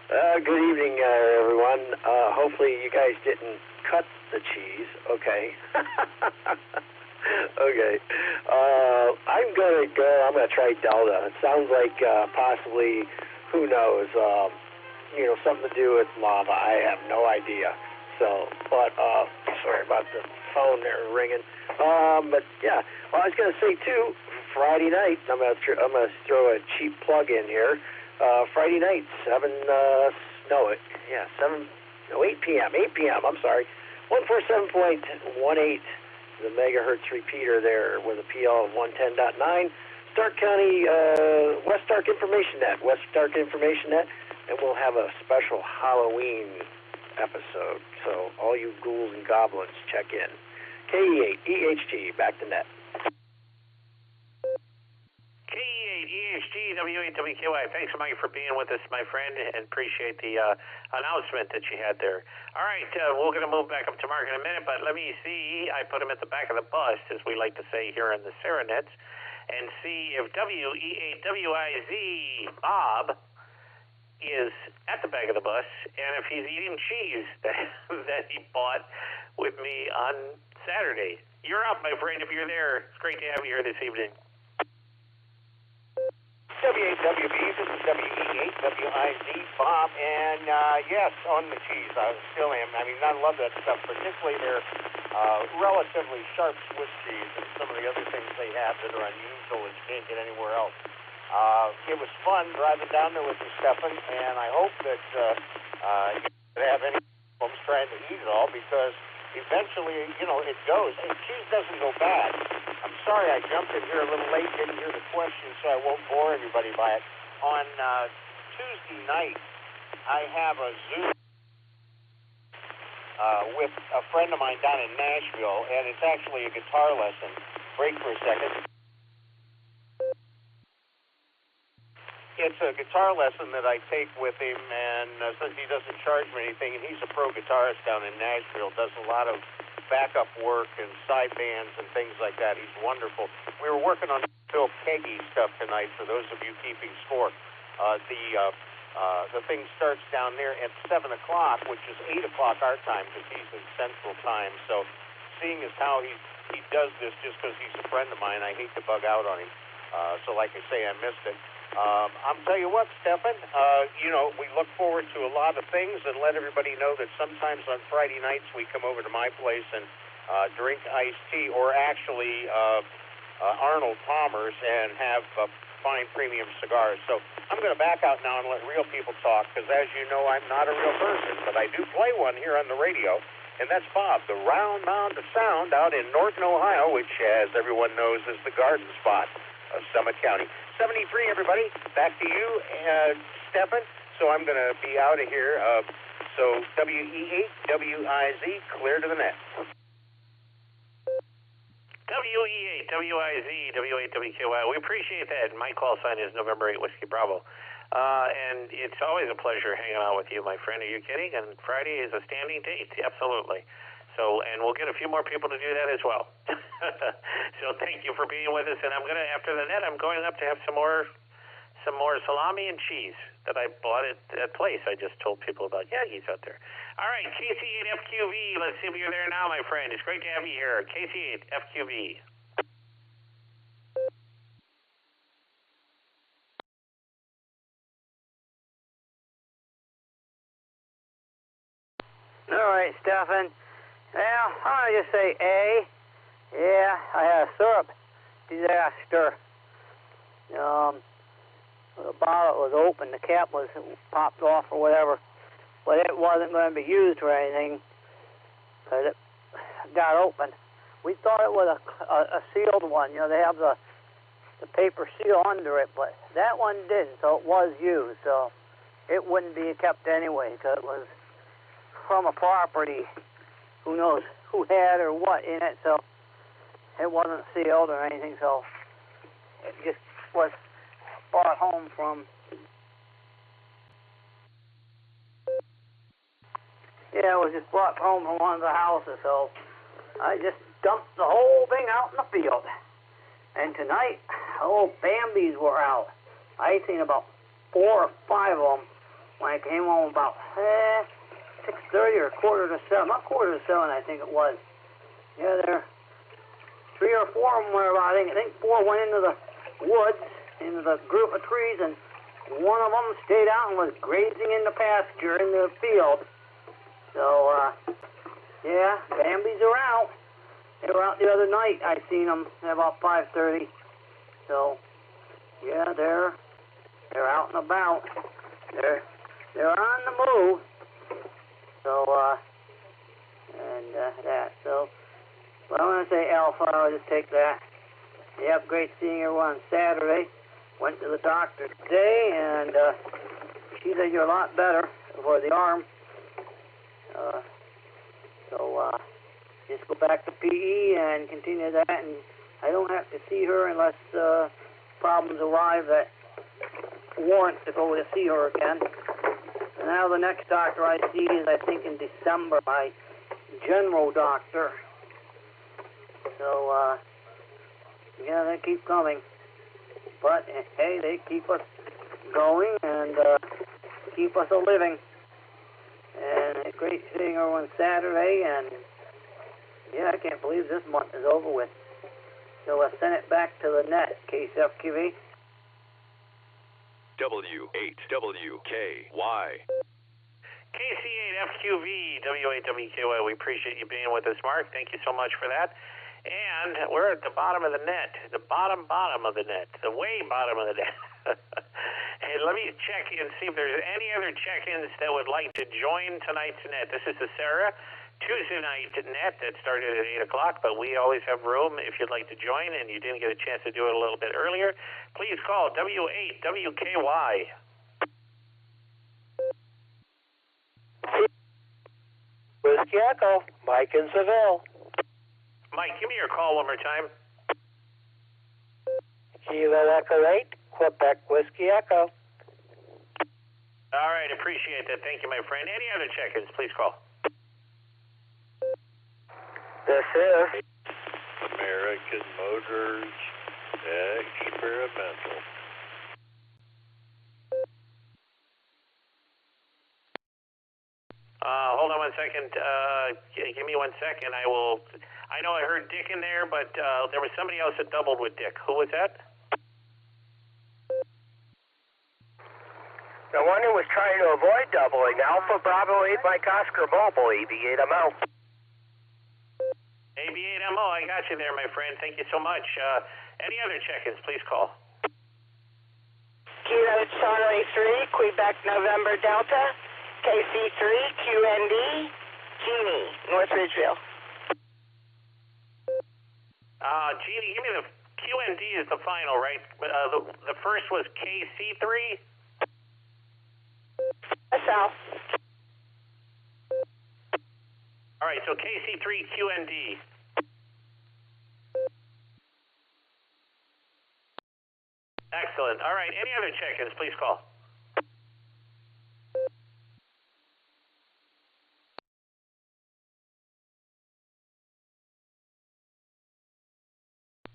Good evening, everyone. Hopefully you guys didn't cut the cheese. Okay. Okay. I'm going to try Delta. It sounds like possibly, who knows, something to do with lava. I have no idea. So, but sorry about the phone there ringing. But yeah, well, I was going to say too, Friday night. I'm going to throw a cheap plug in here. Friday night, 8 p.m. 8 p.m. I'm sorry, 147.18, the megahertz repeater there with a PL of 110.9. Stark County West Stark Information Net, and we'll have a special Halloween episode. So all you ghouls and goblins, check in. KE8EHG, back to net. KE8EHG, W8WKY. Thanks, Mike, for being with us, my friend, and appreciate the announcement that you had there. All right, we're going to move back up to Mark in a minute, but let me see. I put him at the back of the bus, as we like to say here in the Serenets, and see if WE8WIZ Bob is at the back of the bus, and if he's eating cheese that he bought with me on Saturday. You're up, my friend, if you're there. It's great to have you here this evening. W8WB, this is WE8WIZ Bob, and yes, on the cheese, I still am. I mean, I love that stuff, particularly their relatively sharp Swiss cheese and some of the other things they have that are unusual and you can't get anywhere else. It was fun driving down there with you, Stephan, and I hope that you don't have any problems trying to eat it all, because eventually, it goes. And cheese doesn't go bad. I'm sorry I jumped in here a little late, didn't hear the question, so I won't bore everybody by it. On Tuesday night, I have a Zoom with a friend of mine down in Nashville, and it's actually a guitar lesson. Break for a second. It's a guitar lesson that I take with him, and since he doesn't charge me anything, and he's a pro guitarist down in Nashville, does a lot of backup work and sidebands and things like that. He's wonderful. We were working on Phil Keggy stuff tonight, for those of you keeping score. The thing starts down there at 7 o'clock, which is 8 o'clock our time, because he's in Central Time. So seeing as how he does this just because he's a friend of mine, I hate to bug out on him. So like I say, I missed it. I'll tell you what, Stephan, we look forward to a lot of things, and let everybody know that sometimes on Friday nights we come over to my place and drink iced tea, or actually Arnold Palmer's, and have fine premium cigars. So I'm going to back out now and let real people talk, because as you know, I'm not a real person, but I do play one here on the radio, and that's Bob, the round mound of sound out in Norton, Ohio, which, as everyone knows, is the garden spot of Summit County. 73, everybody. Back to you, Stephan. So I'm going to be out of here. So WE8, WIZ, clear to the net. WE8, WIZ, W8, WKY. We appreciate that. My call sign is November 8 Whiskey Bravo. And it's always a pleasure hanging out with you, my friend. Are you kidding? And Friday is a standing date. Absolutely. So, and we'll get a few more people to do that as well. So thank you for being with us. And I'm going to, after the net, I'm going up to have some more salami and cheese that I bought at that place I just told people about. Yeah, he's out there. All right, KC8FQV. Let's see if you're there now, my friend. It's great to have you here. KC8FQV. All right, Stephan. Well, I'm going to just say A. Yeah, I had a syrup disaster. The bottle was open, the cap was popped off or whatever, but it wasn't going to be used for anything because it got open. We thought it was a sealed one. They have the paper seal under it, but that one didn't, so it was used. So it wouldn't be kept anyway because it was from a property. Who knows who had or what in it, so it wasn't sealed or anything, so it just was brought home from, it was just brought home from one of the houses, so I just dumped the whole thing out in the field. And tonight, Bambies were out. I seen about 4 or 5 of them when I came home about 6:30 or 6:45, not 6:45, I think it was. Yeah, there 3 or 4 of them were about, I think 4 went into the woods, into the group of trees, and one of them stayed out and was grazing in the pasture in the field. So, yeah, Bambies are out. They were out the other night. I seen them at about 5:30. So, yeah, they're out and about. They're on the move. So, that. So, but I'm going to say Alpha. I'll just take that. Yep, great seeing everyone on Saturday. Went to the doctor today, and she said you're a lot better for the arm. So just go back to PE and continue that, and I don't have to see her unless problems arrive that warrant to go to see her again. And now the next doctor I see is, I think, in December, my general doctor. So, yeah, they keep coming. But, hey, they keep us going and keep us a-living. And it's great seeing everyone Saturday, and, yeah, I can't believe this month is over with. So I send it back to the net, KCFQV. W8WKY. KC8FQV, W8WKY. We appreciate you being with us, Mark. Thank you so much for that. And we're at the bottom of the net, the bottom of the net, the way bottom of the net. Hey, let me check and see if there's any other check-ins that would like to join tonight's net. This is the Sarah Tuesday night net that started at 8 o'clock, but we always have room if you'd like to join and you didn't get a chance to do it a little bit earlier. Please call W8WKY. Whiskey Echo, Mike in Seville. Mike, give me your call one more time. Kilo Echo 8, Quebec Whiskey Echo. All right, appreciate that. Thank you, my friend. Any other check-ins, please call. This is American Motors Experimental. Hold on 1 second. Give me 1 second. I know I heard Dick in there, but there was somebody else that doubled with Dick. Who was that? the one who was trying to avoid doubling. Alpha Bravo 8 Mike Oscar Mobile, AB8MO. AB8MO, I got you there, my friend. Thank you so much. Any other check-ins, please call. Kilo Charlie 3, Quebec November Delta, KC3, QND, Genie, North Ridgeville. Genie, give me the QND is the final, right? The first was KC3? South. All right, so KC3 QND. Excellent. All right, any other check-ins, please call.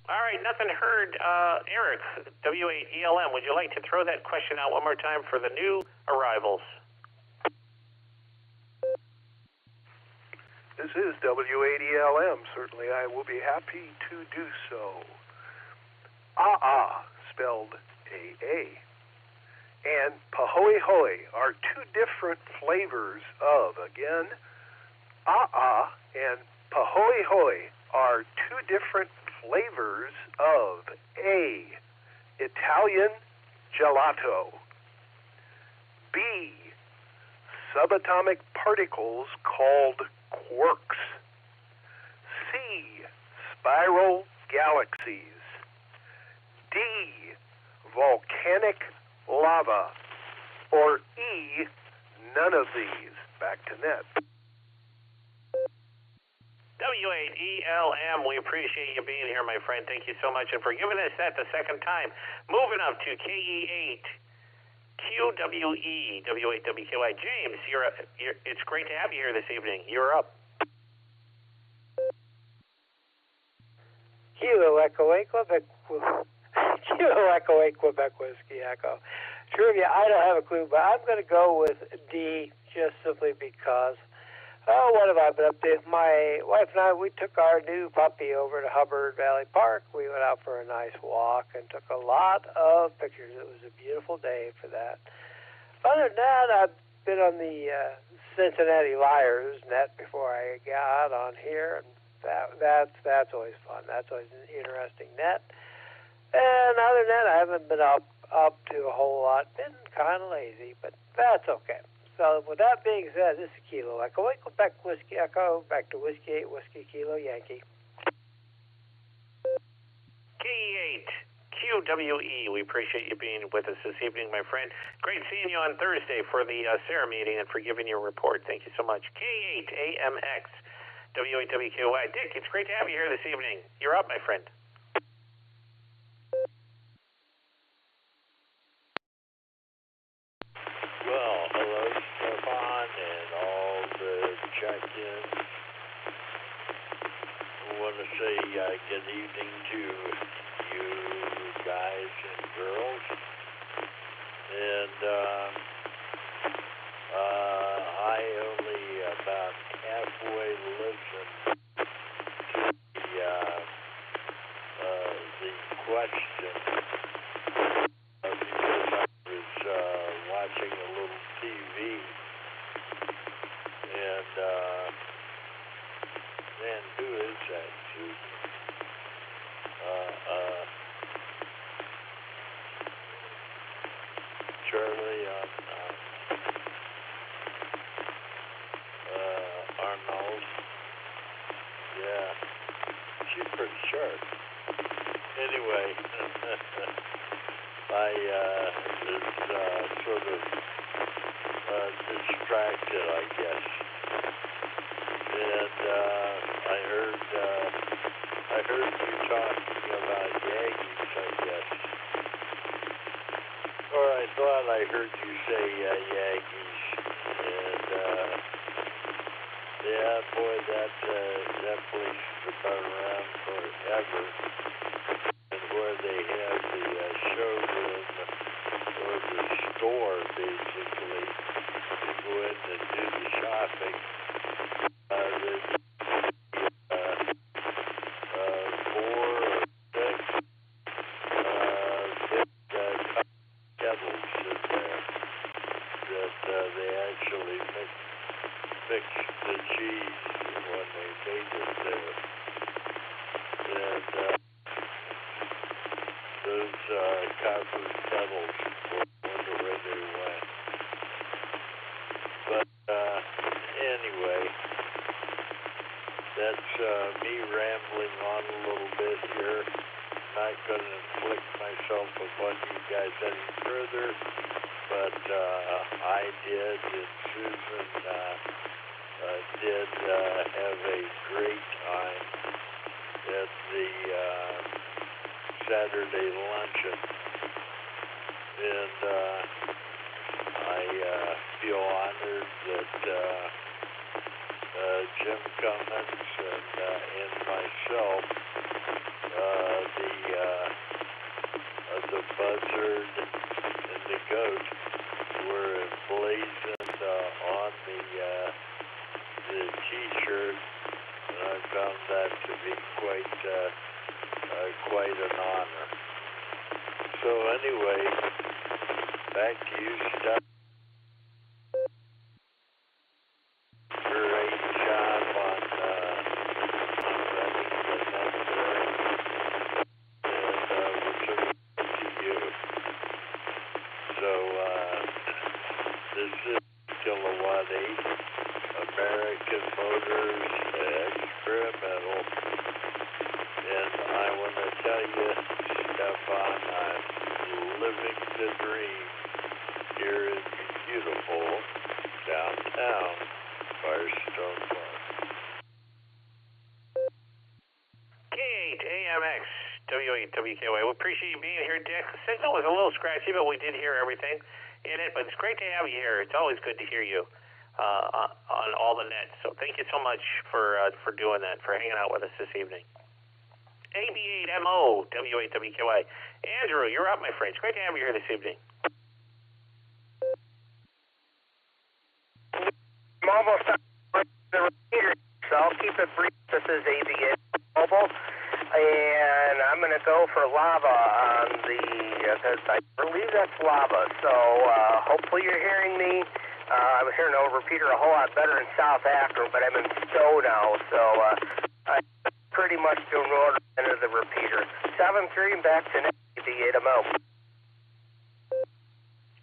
All right, nothing heard. Eric, W8ELM, would you like to throw that question out one more time for the new arrivals? This is W8ELM. Certainly, I will be happy to do so. Spelled AA, and Pahoe Hoi are two different flavors of. Again, and Pahoe Hoi are two different flavors of A, Italian gelato, B, subatomic particles called quarks, C, spiral galaxies, D, volcanic lava, or E, none of these. Back to net. W8ELM, we appreciate you being here, my friend. Thank you so much, and for giving us that the second time. Moving up to KE8, QWE, W8WKY. James, it's great to have you here this evening. You're up. Kilo Echo 8 Quebec. Kilo Echo 8 Quebec Whiskey Echo. Trivia, I don't have a clue, but I'm going to go with D just simply because. Oh, what have I been up to? My wife and I, we took our new puppy over to Hubbard Valley Park. We went out for a nice walk and took a lot of pictures. It was a beautiful day for that. Other than that, I've been on the Cincinnati Liars net before I got on here, and that's always fun. That's always an interesting net. And other than that, I haven't been up to a whole lot. Been kind of lazy, but that's okay. So with that being said, this is Kilo Echo 8 Quebec Whiskey Echo, back to Whiskey 8 Whiskey Kilo Yankee. KE8 QWE, we appreciate you being with us this evening, my friend. Great seeing you on Thursday for the SARA meeting and for giving your report. Thank you so much. K8 AMX W8WKY. Dick, it's great to have you here this evening. You're up, my friend. Well, hello, Stephan, and all the check-ins. I want to say good evening to you guys and girls. And I only about halfway listened to the question because I was watching a little TV, and man, who is that, Susan? Charlie on Arnold. Yeah, she's pretty sharp. Anyway, I was sort of distracted, I guess. And I heard you talking about Yankees, I guess. Or I thought I heard you say Yankees. And Yeah, boy, that place has been around forever. And where they have the showroom or the store, basically, to go in and do the shopping. There's 4 or 6 big kettles in there that they actually mix the cheese when they make it there. And those copper kettles, wonder where they went. But anyway, that's me rambling on a little bit here. Not going to inflict myself upon you guys any further, but I did, and Susan did have a great time at the Saturday luncheon, and I feel honored that Jim Cummins and myself, the buzzard and the goat, were emblazoned on the T-shirt, and I found that to be quite an honor. So anyway, back to you, Steph. Great job on running the net there, and we're looking to you. So this is Kilowatt 8, American Motors Experimental, and I want to tell you, Stephan, I'm living the dream here in beautiful downtown Firestone Park. K8 AMX W8WKY. We appreciate you being here, Dick. The signal was a little scratchy, but we did hear everything in it. But it's great to have you here. It's always good to hear you on all the nets. So thank you so much for doing that, for hanging out with us this evening. AB8MO W8WKY. Andrew, you're up, my friend. It's great to have you here this evening. I'm almost on the repeater, so I'll keep it brief. This is AB8 Mobile, and I'm going to go for lava on because I believe that's lava. So hopefully you're hearing me. I'm hearing over repeater a whole lot better in South Akron, but I'm in Stowe now, so I'm pretty much doing order into the repeater. 7-3 and back to AB8MO.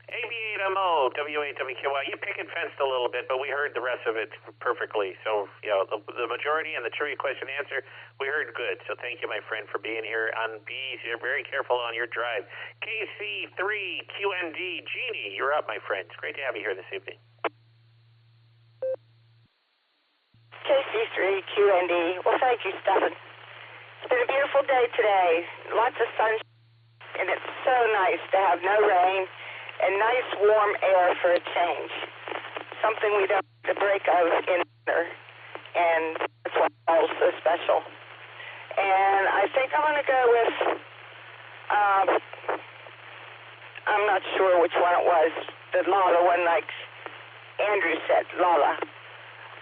AB8MO, W8WKY. You pick and fenced a little bit, but we heard the rest of it perfectly. So, you know, the majority and the trivia question answer, we heard good. So thank you, my friend, for being here on B's. You're very careful on your drive. KC3QND, Jeannie, you're up, my friend. It's great to have you here this evening. KC3QND. Well, thank you, Stephan. It's been a beautiful day today. Lots of sun, and it's so nice to have no rain and nice warm air for a change. Something we don't have to break of in winter, and that's why it's so special. And I think I'm going to go with, I'm not sure which one it was, the Lala one, like Andrew said, Lala.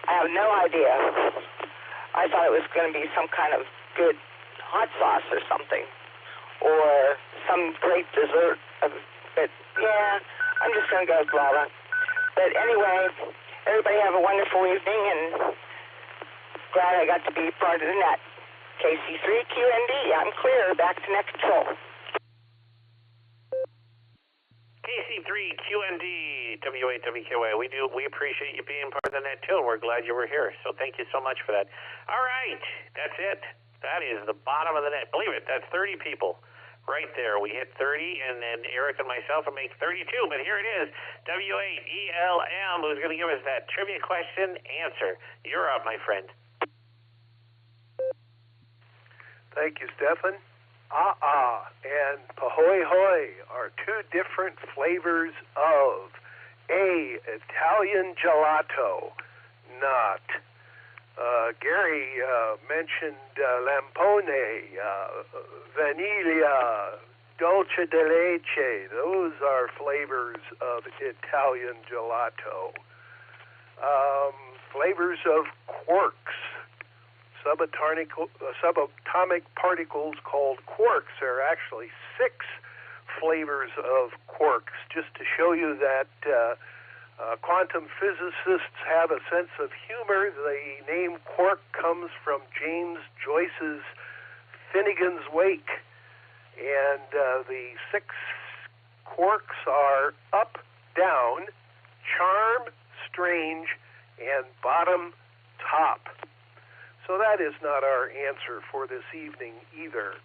I have no idea. I thought it was going to be some kind of good hot sauce or something, or some great dessert. But yeah, I'm just going to go with Lala. But anyway, everybody have a wonderful evening, and glad I got to be part of the net. KC3QND, I'm clear. Back to net control. KC3QND, W8WKY. We appreciate you being part of the net too, and we're glad you were here. So thank you so much for that. All right, that's it. That is the bottom of the net. Believe it, that's 30 people. Right there, we hit 30, and then Eric and myself will make 32. But here it is, W8ELM, who's going to give us that trivia question answer. You're up, my friend. Thank you, Stephan. And Pahoy Hoy are two different flavors of A, Italian gelato, not Gary mentioned Lampone, Vaniglia, Dolce de Leche. Those are flavors of Italian gelato. Flavors of quarks. Subatomic particles called quarks. There are actually 6 flavors of quarks, just to show you that quantum physicists have a sense of humor. The name quark comes from James Joyce's Finnegan's Wake, and the 6 quarks are up, down, charm, strange, and bottom, top. So that is not our answer for this evening either.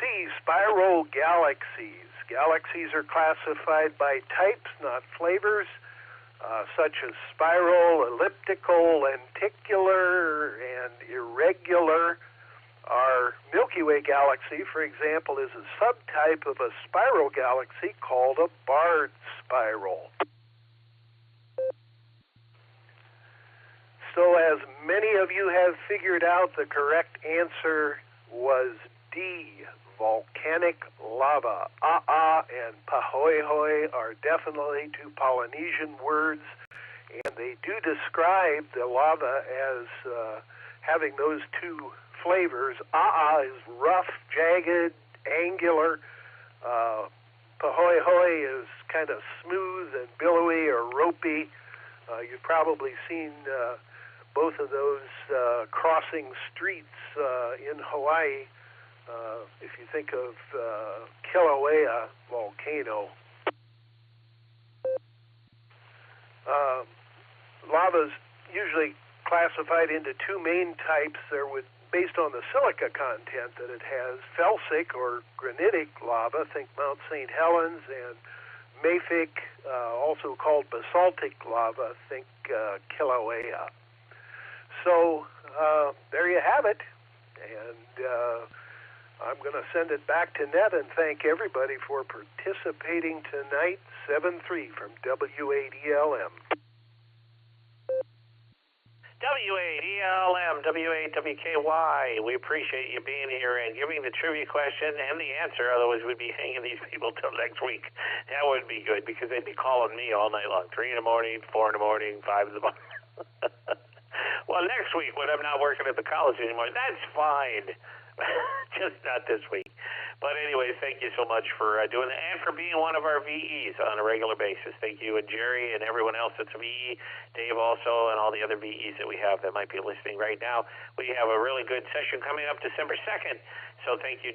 C, spiral galaxies. Galaxies are classified by types, not flavors, such as spiral, elliptical, lenticular, and irregular. Our Milky Way galaxy, for example, is a subtype of a spiral galaxy called a barred spiral. So as many of you have figured out, the correct answer was D, volcanic lava. And pahoehoe are definitely 2 Polynesian words, and they do describe the lava as having those 2 flavors. Is rough, jagged, angular. Pahoehoe is kind of smooth and billowy or ropey. You've probably seen both of those crossing streets in Hawaii. If you think of Kilauea volcano. Lava's usually classified into 2 main types. Based on the silica content that it has, felsic or granitic lava, think Mount St. Helens, and mafic, also called basaltic lava, think Kilauea. So there you have it, and I'm going to send it back to Ned and thank everybody for participating tonight. 7-3 from WADLM. WADLM, WAWKY. We appreciate you being here and giving the trivia question and the answer. Otherwise, we'd be hanging these people till next week. That would be good because they'd be calling me all night long. 3 in the morning, 4 in the morning, 5 in the morning. Well, next week when I'm not working at the college anymore, that's fine. Just not this week. But anyways, thank you so much for doing that and for being one of our VEs on a regular basis. Thank you, and Jerry and everyone else that's a VE, Dave also, and all the other VEs that we have that might be listening right now. We have a really good session coming up December 2nd. So thank you,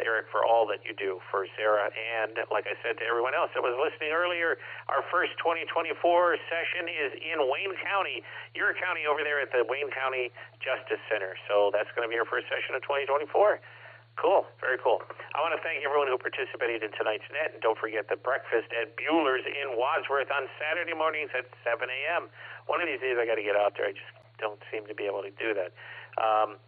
Eric, for all that you do for Sarah. And like I said to everyone else that was listening earlier, our first 2024 session is in Wayne County, your county over there at the Wayne County Justice Center. So that's going to be our first session of 2024. Cool. Very cool. I want to thank everyone who participated in tonight's net. And don't forget the breakfast at Bueller's in Wadsworth on Saturday mornings at 7 a.m. One of these days I got to get out there. I just don't seem to be able to do that.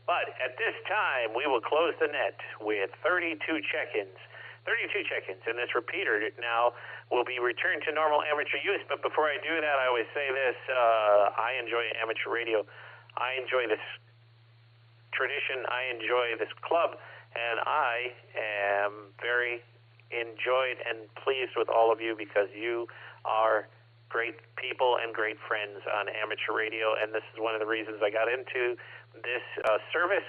But at this time, we will close the net with 32 check-ins. 32 check-ins. And this repeater now will be returned to normal amateur use. But before I do that, I always say this. I enjoy amateur radio. I enjoy this tradition. I enjoy this club. And I am very enjoyed and pleased with all of you because you are great people and great friends on amateur radio. And this is one of the reasons I got into this service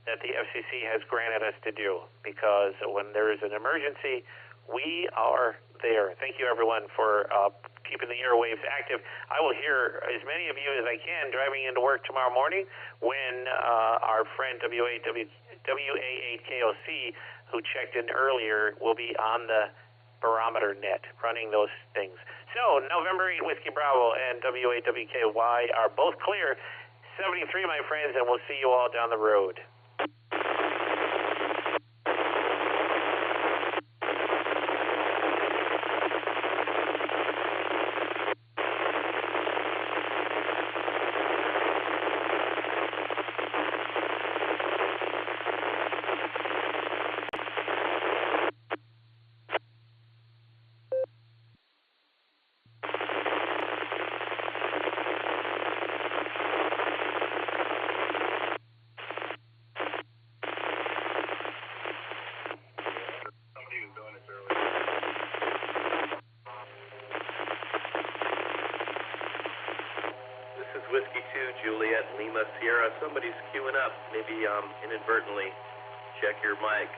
that the FCC has granted us to do, because when there is an emergency, we are there. Thank you, everyone, for keeping the airwaves active. I will hear as many of you as I can driving into work tomorrow morning when our friend WA8KOC, who checked in earlier, will be on the barometer net running those things. So November 8 Whiskey Bravo and WA8WKY are both clear. 73, my friends, and we'll see you all down the road. Whiskey 2, Juliet, Lima, Sierra. Somebody's queuing up. Maybe inadvertently. Check your mic.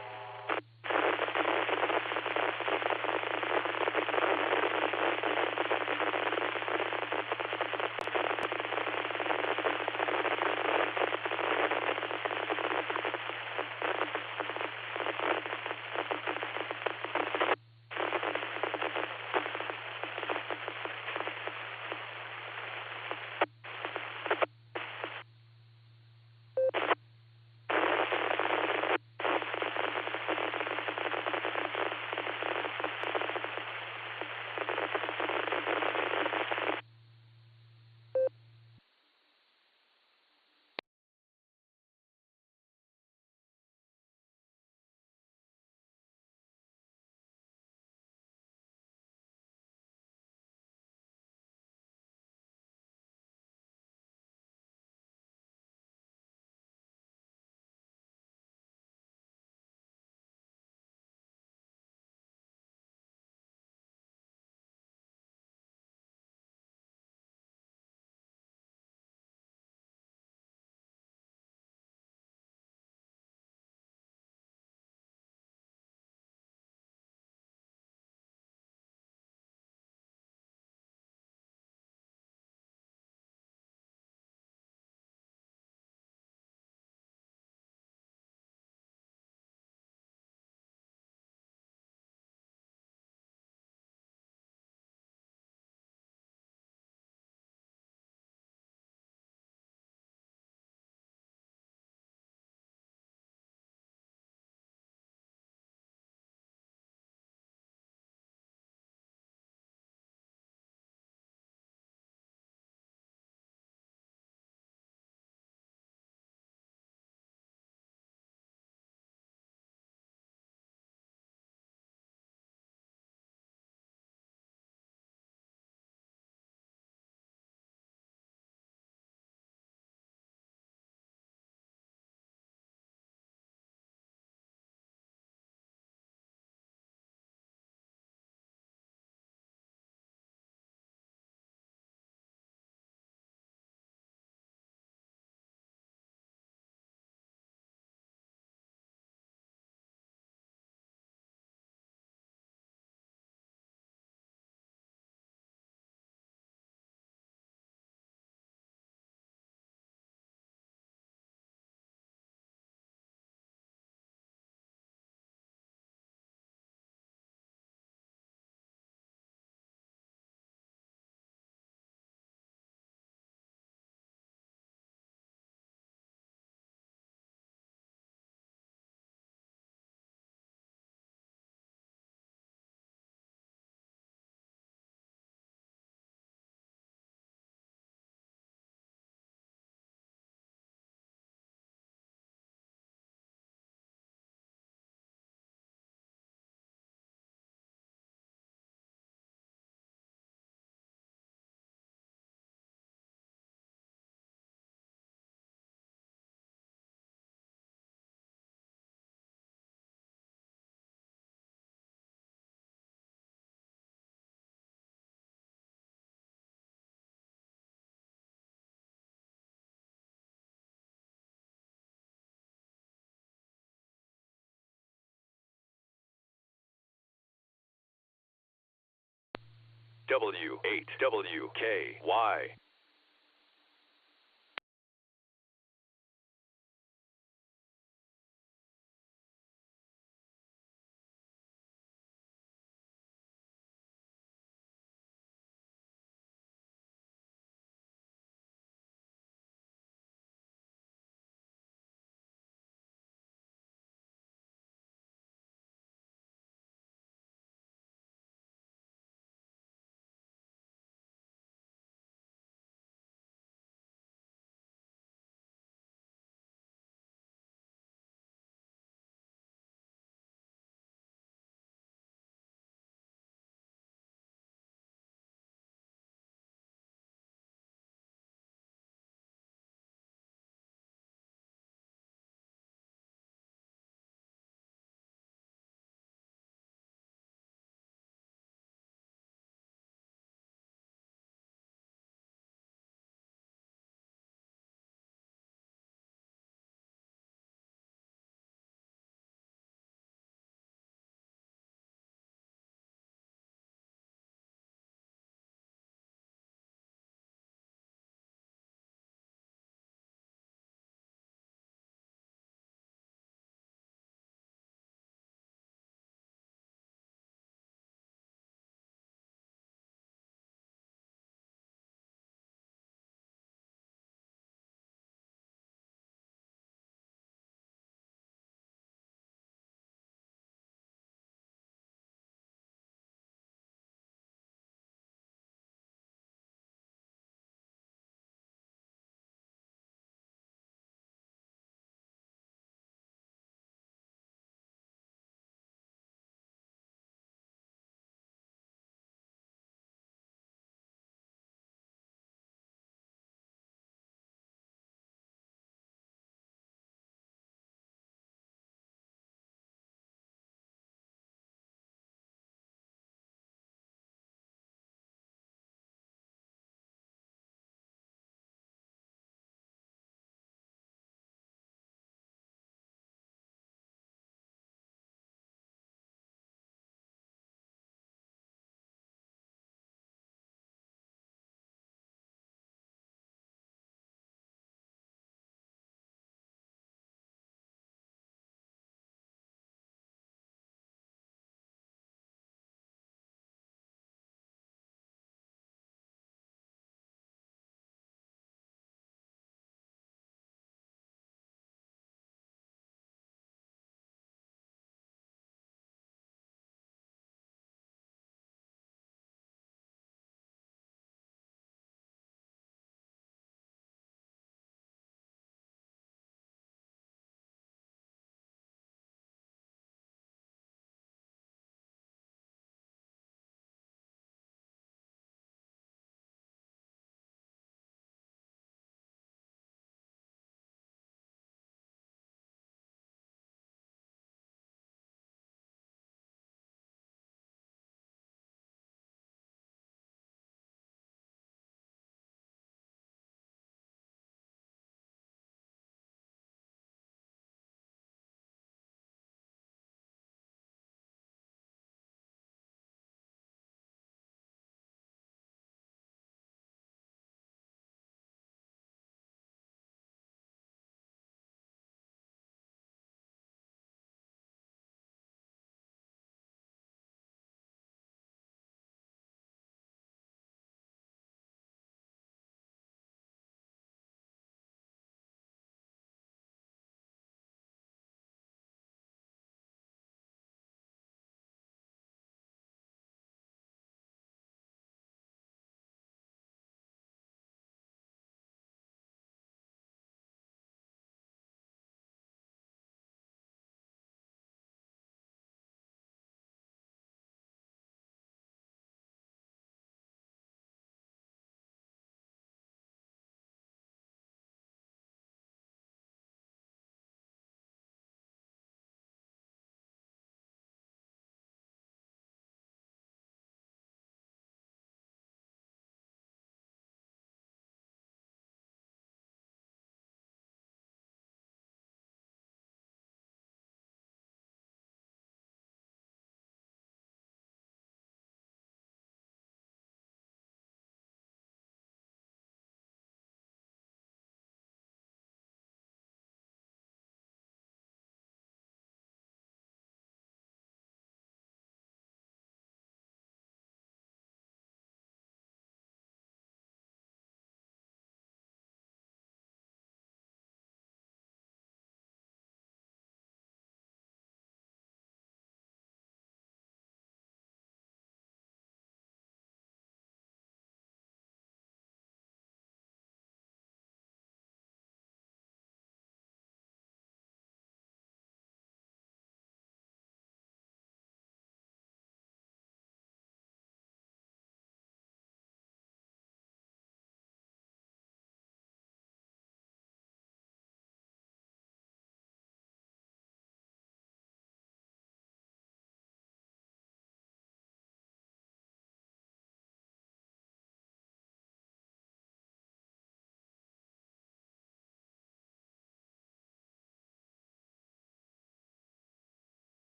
W8WKY.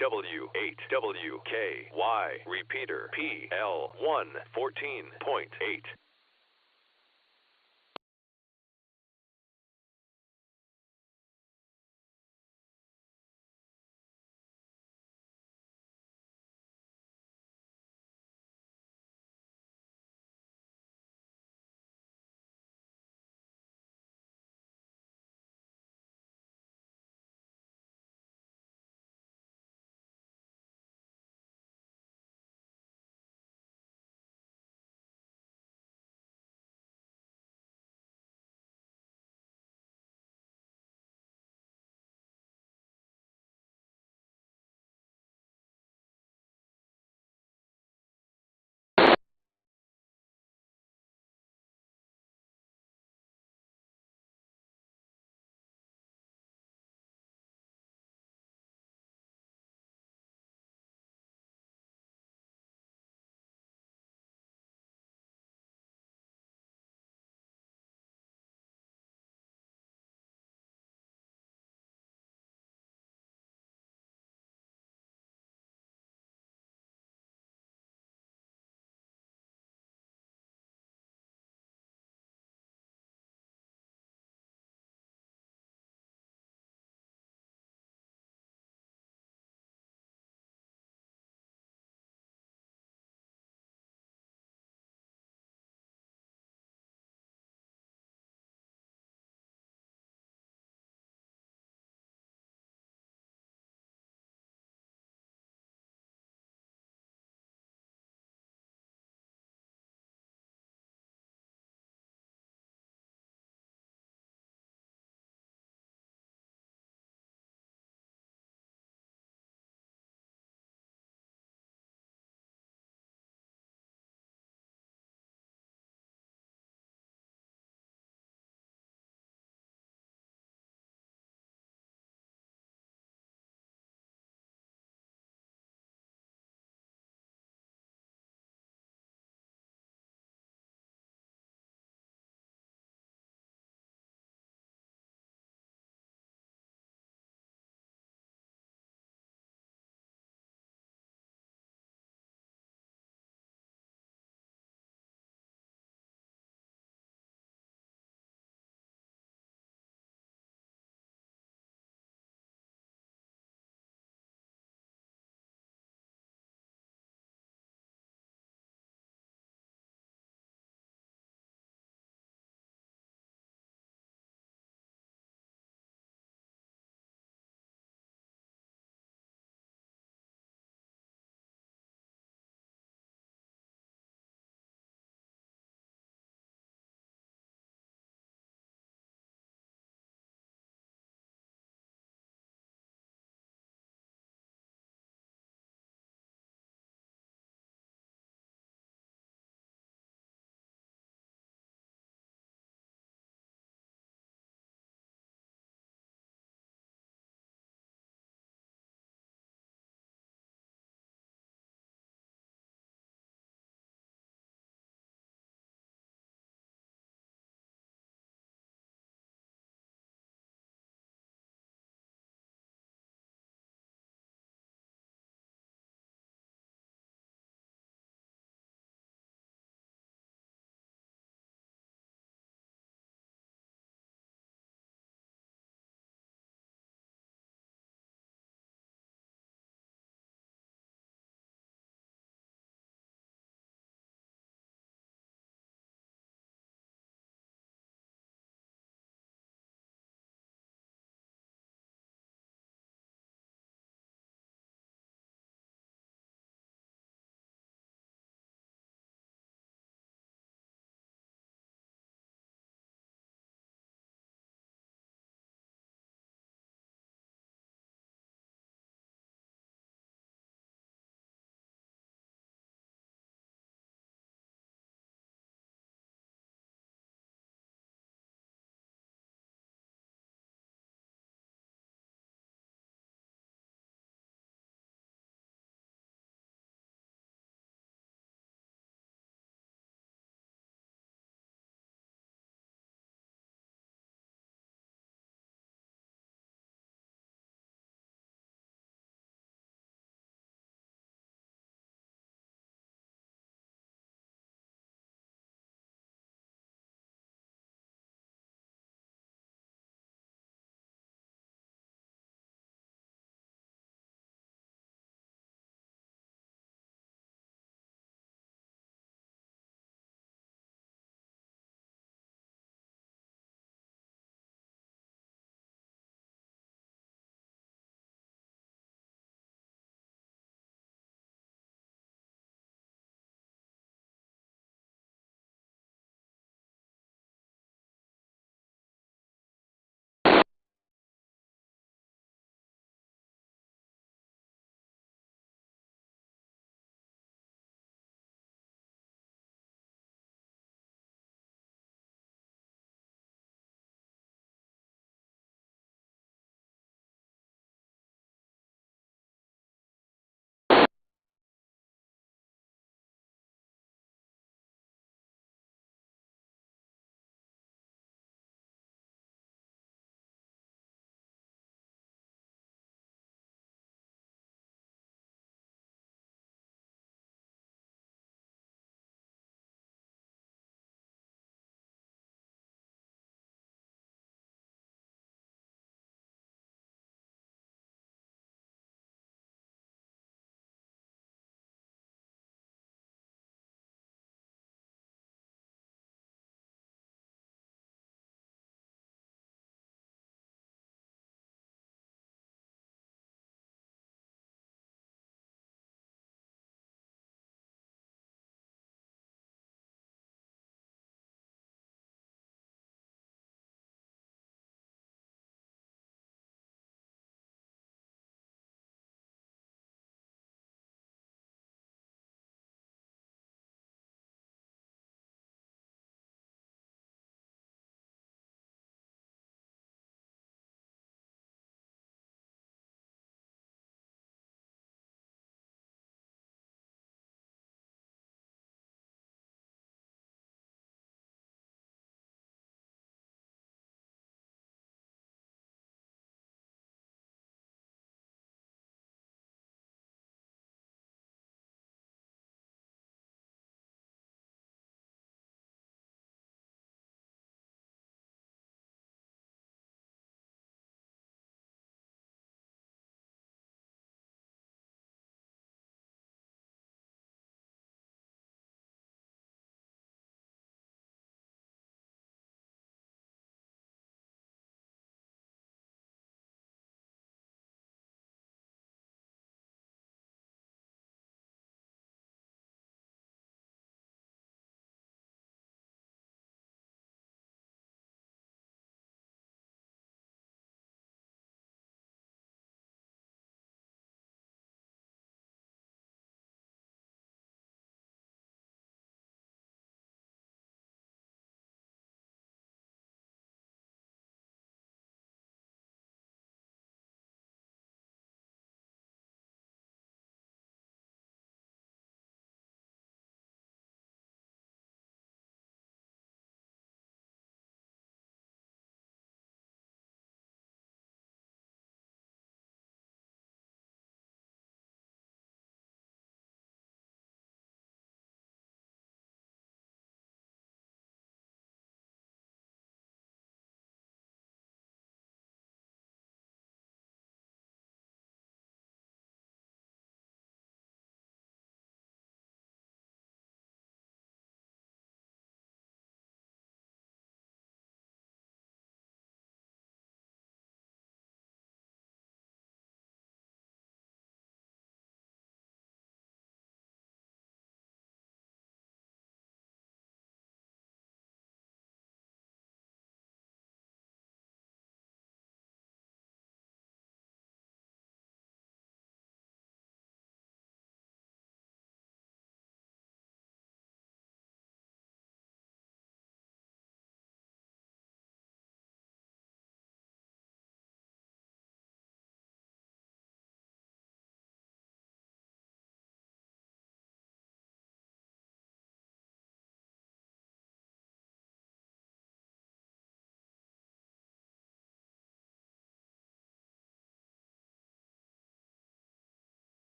W8WKY, repeater PL1 14.8.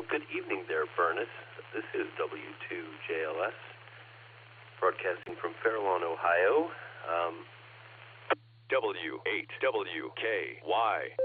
Well, good evening there, Furnace. This is W2JLS, broadcasting from Fairlawn, Ohio. W8WKY.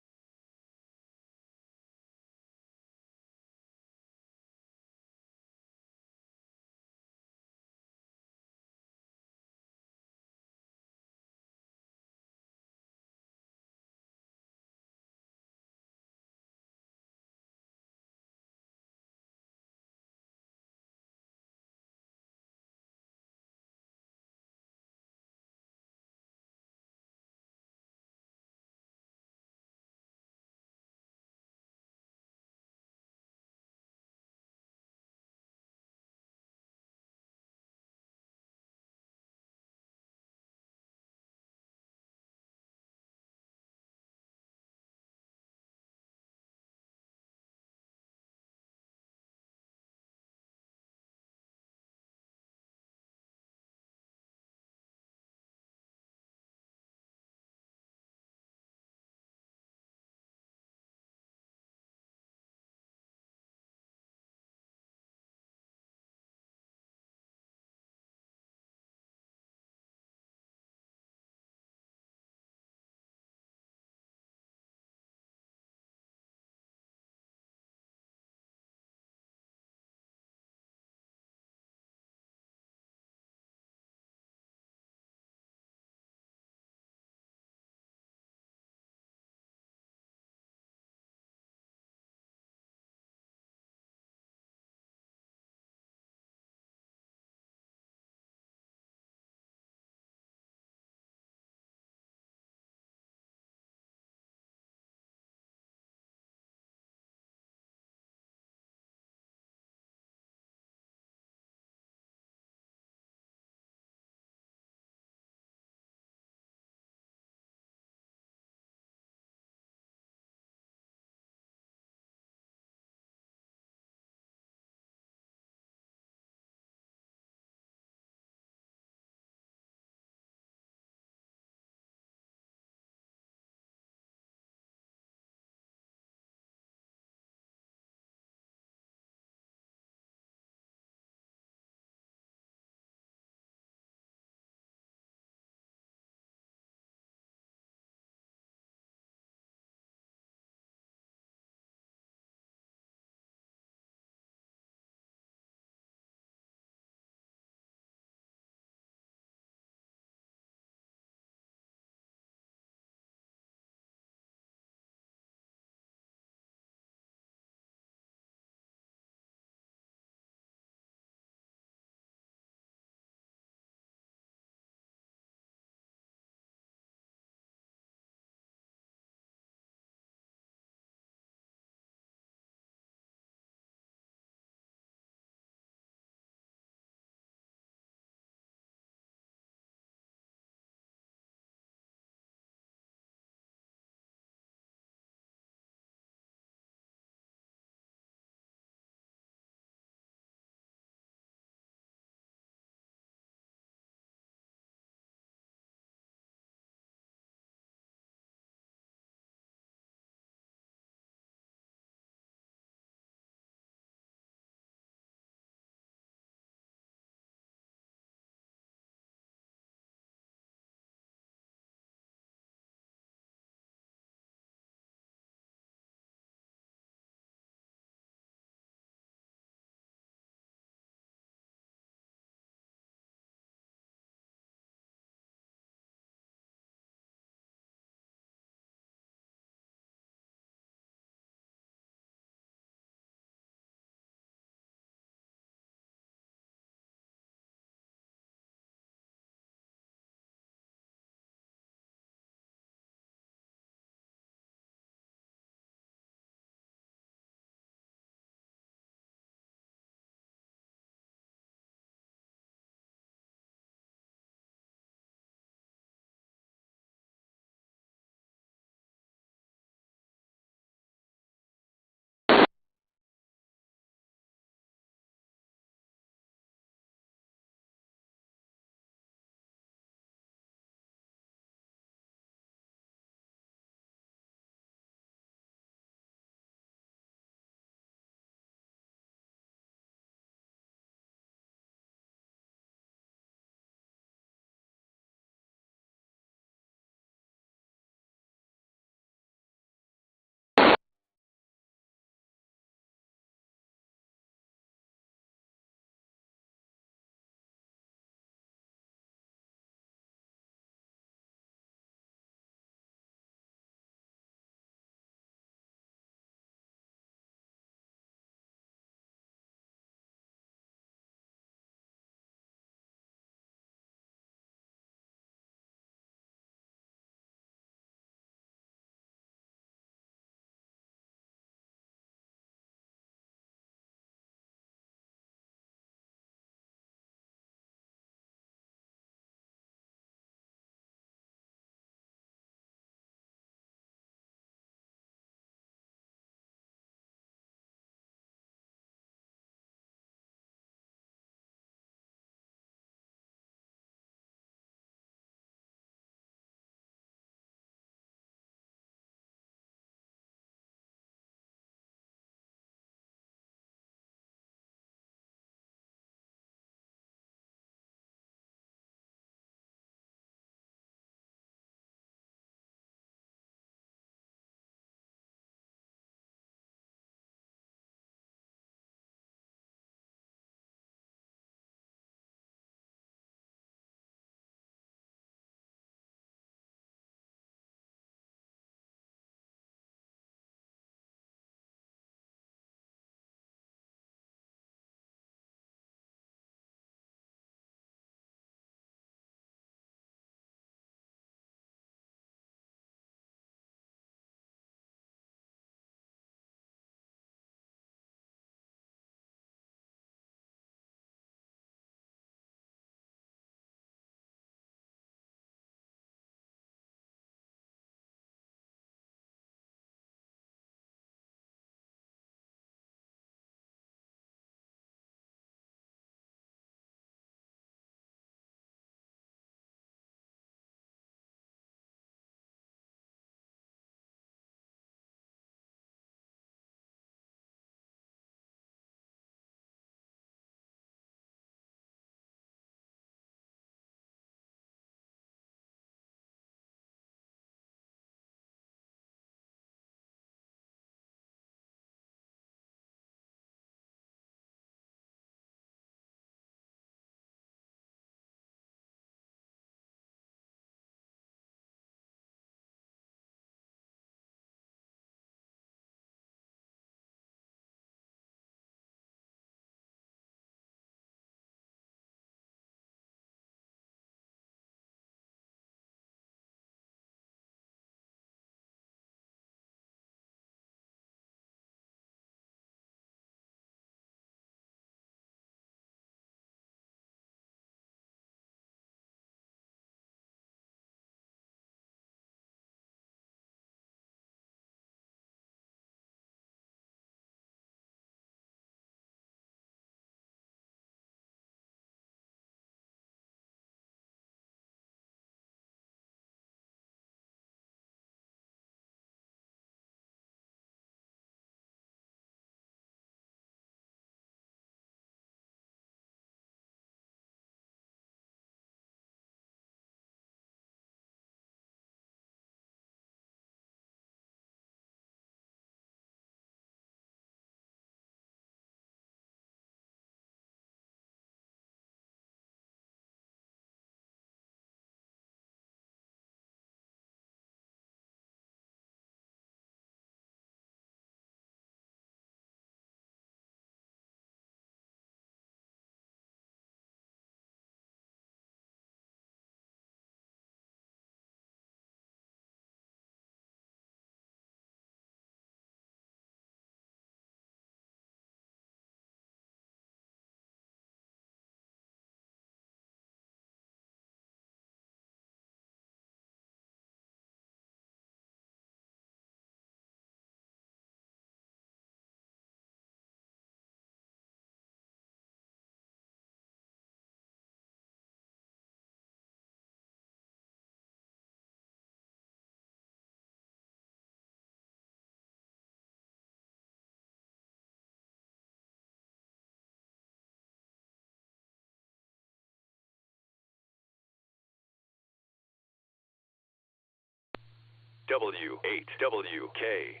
W8WKY,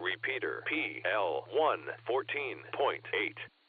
repeater PL1 14.8.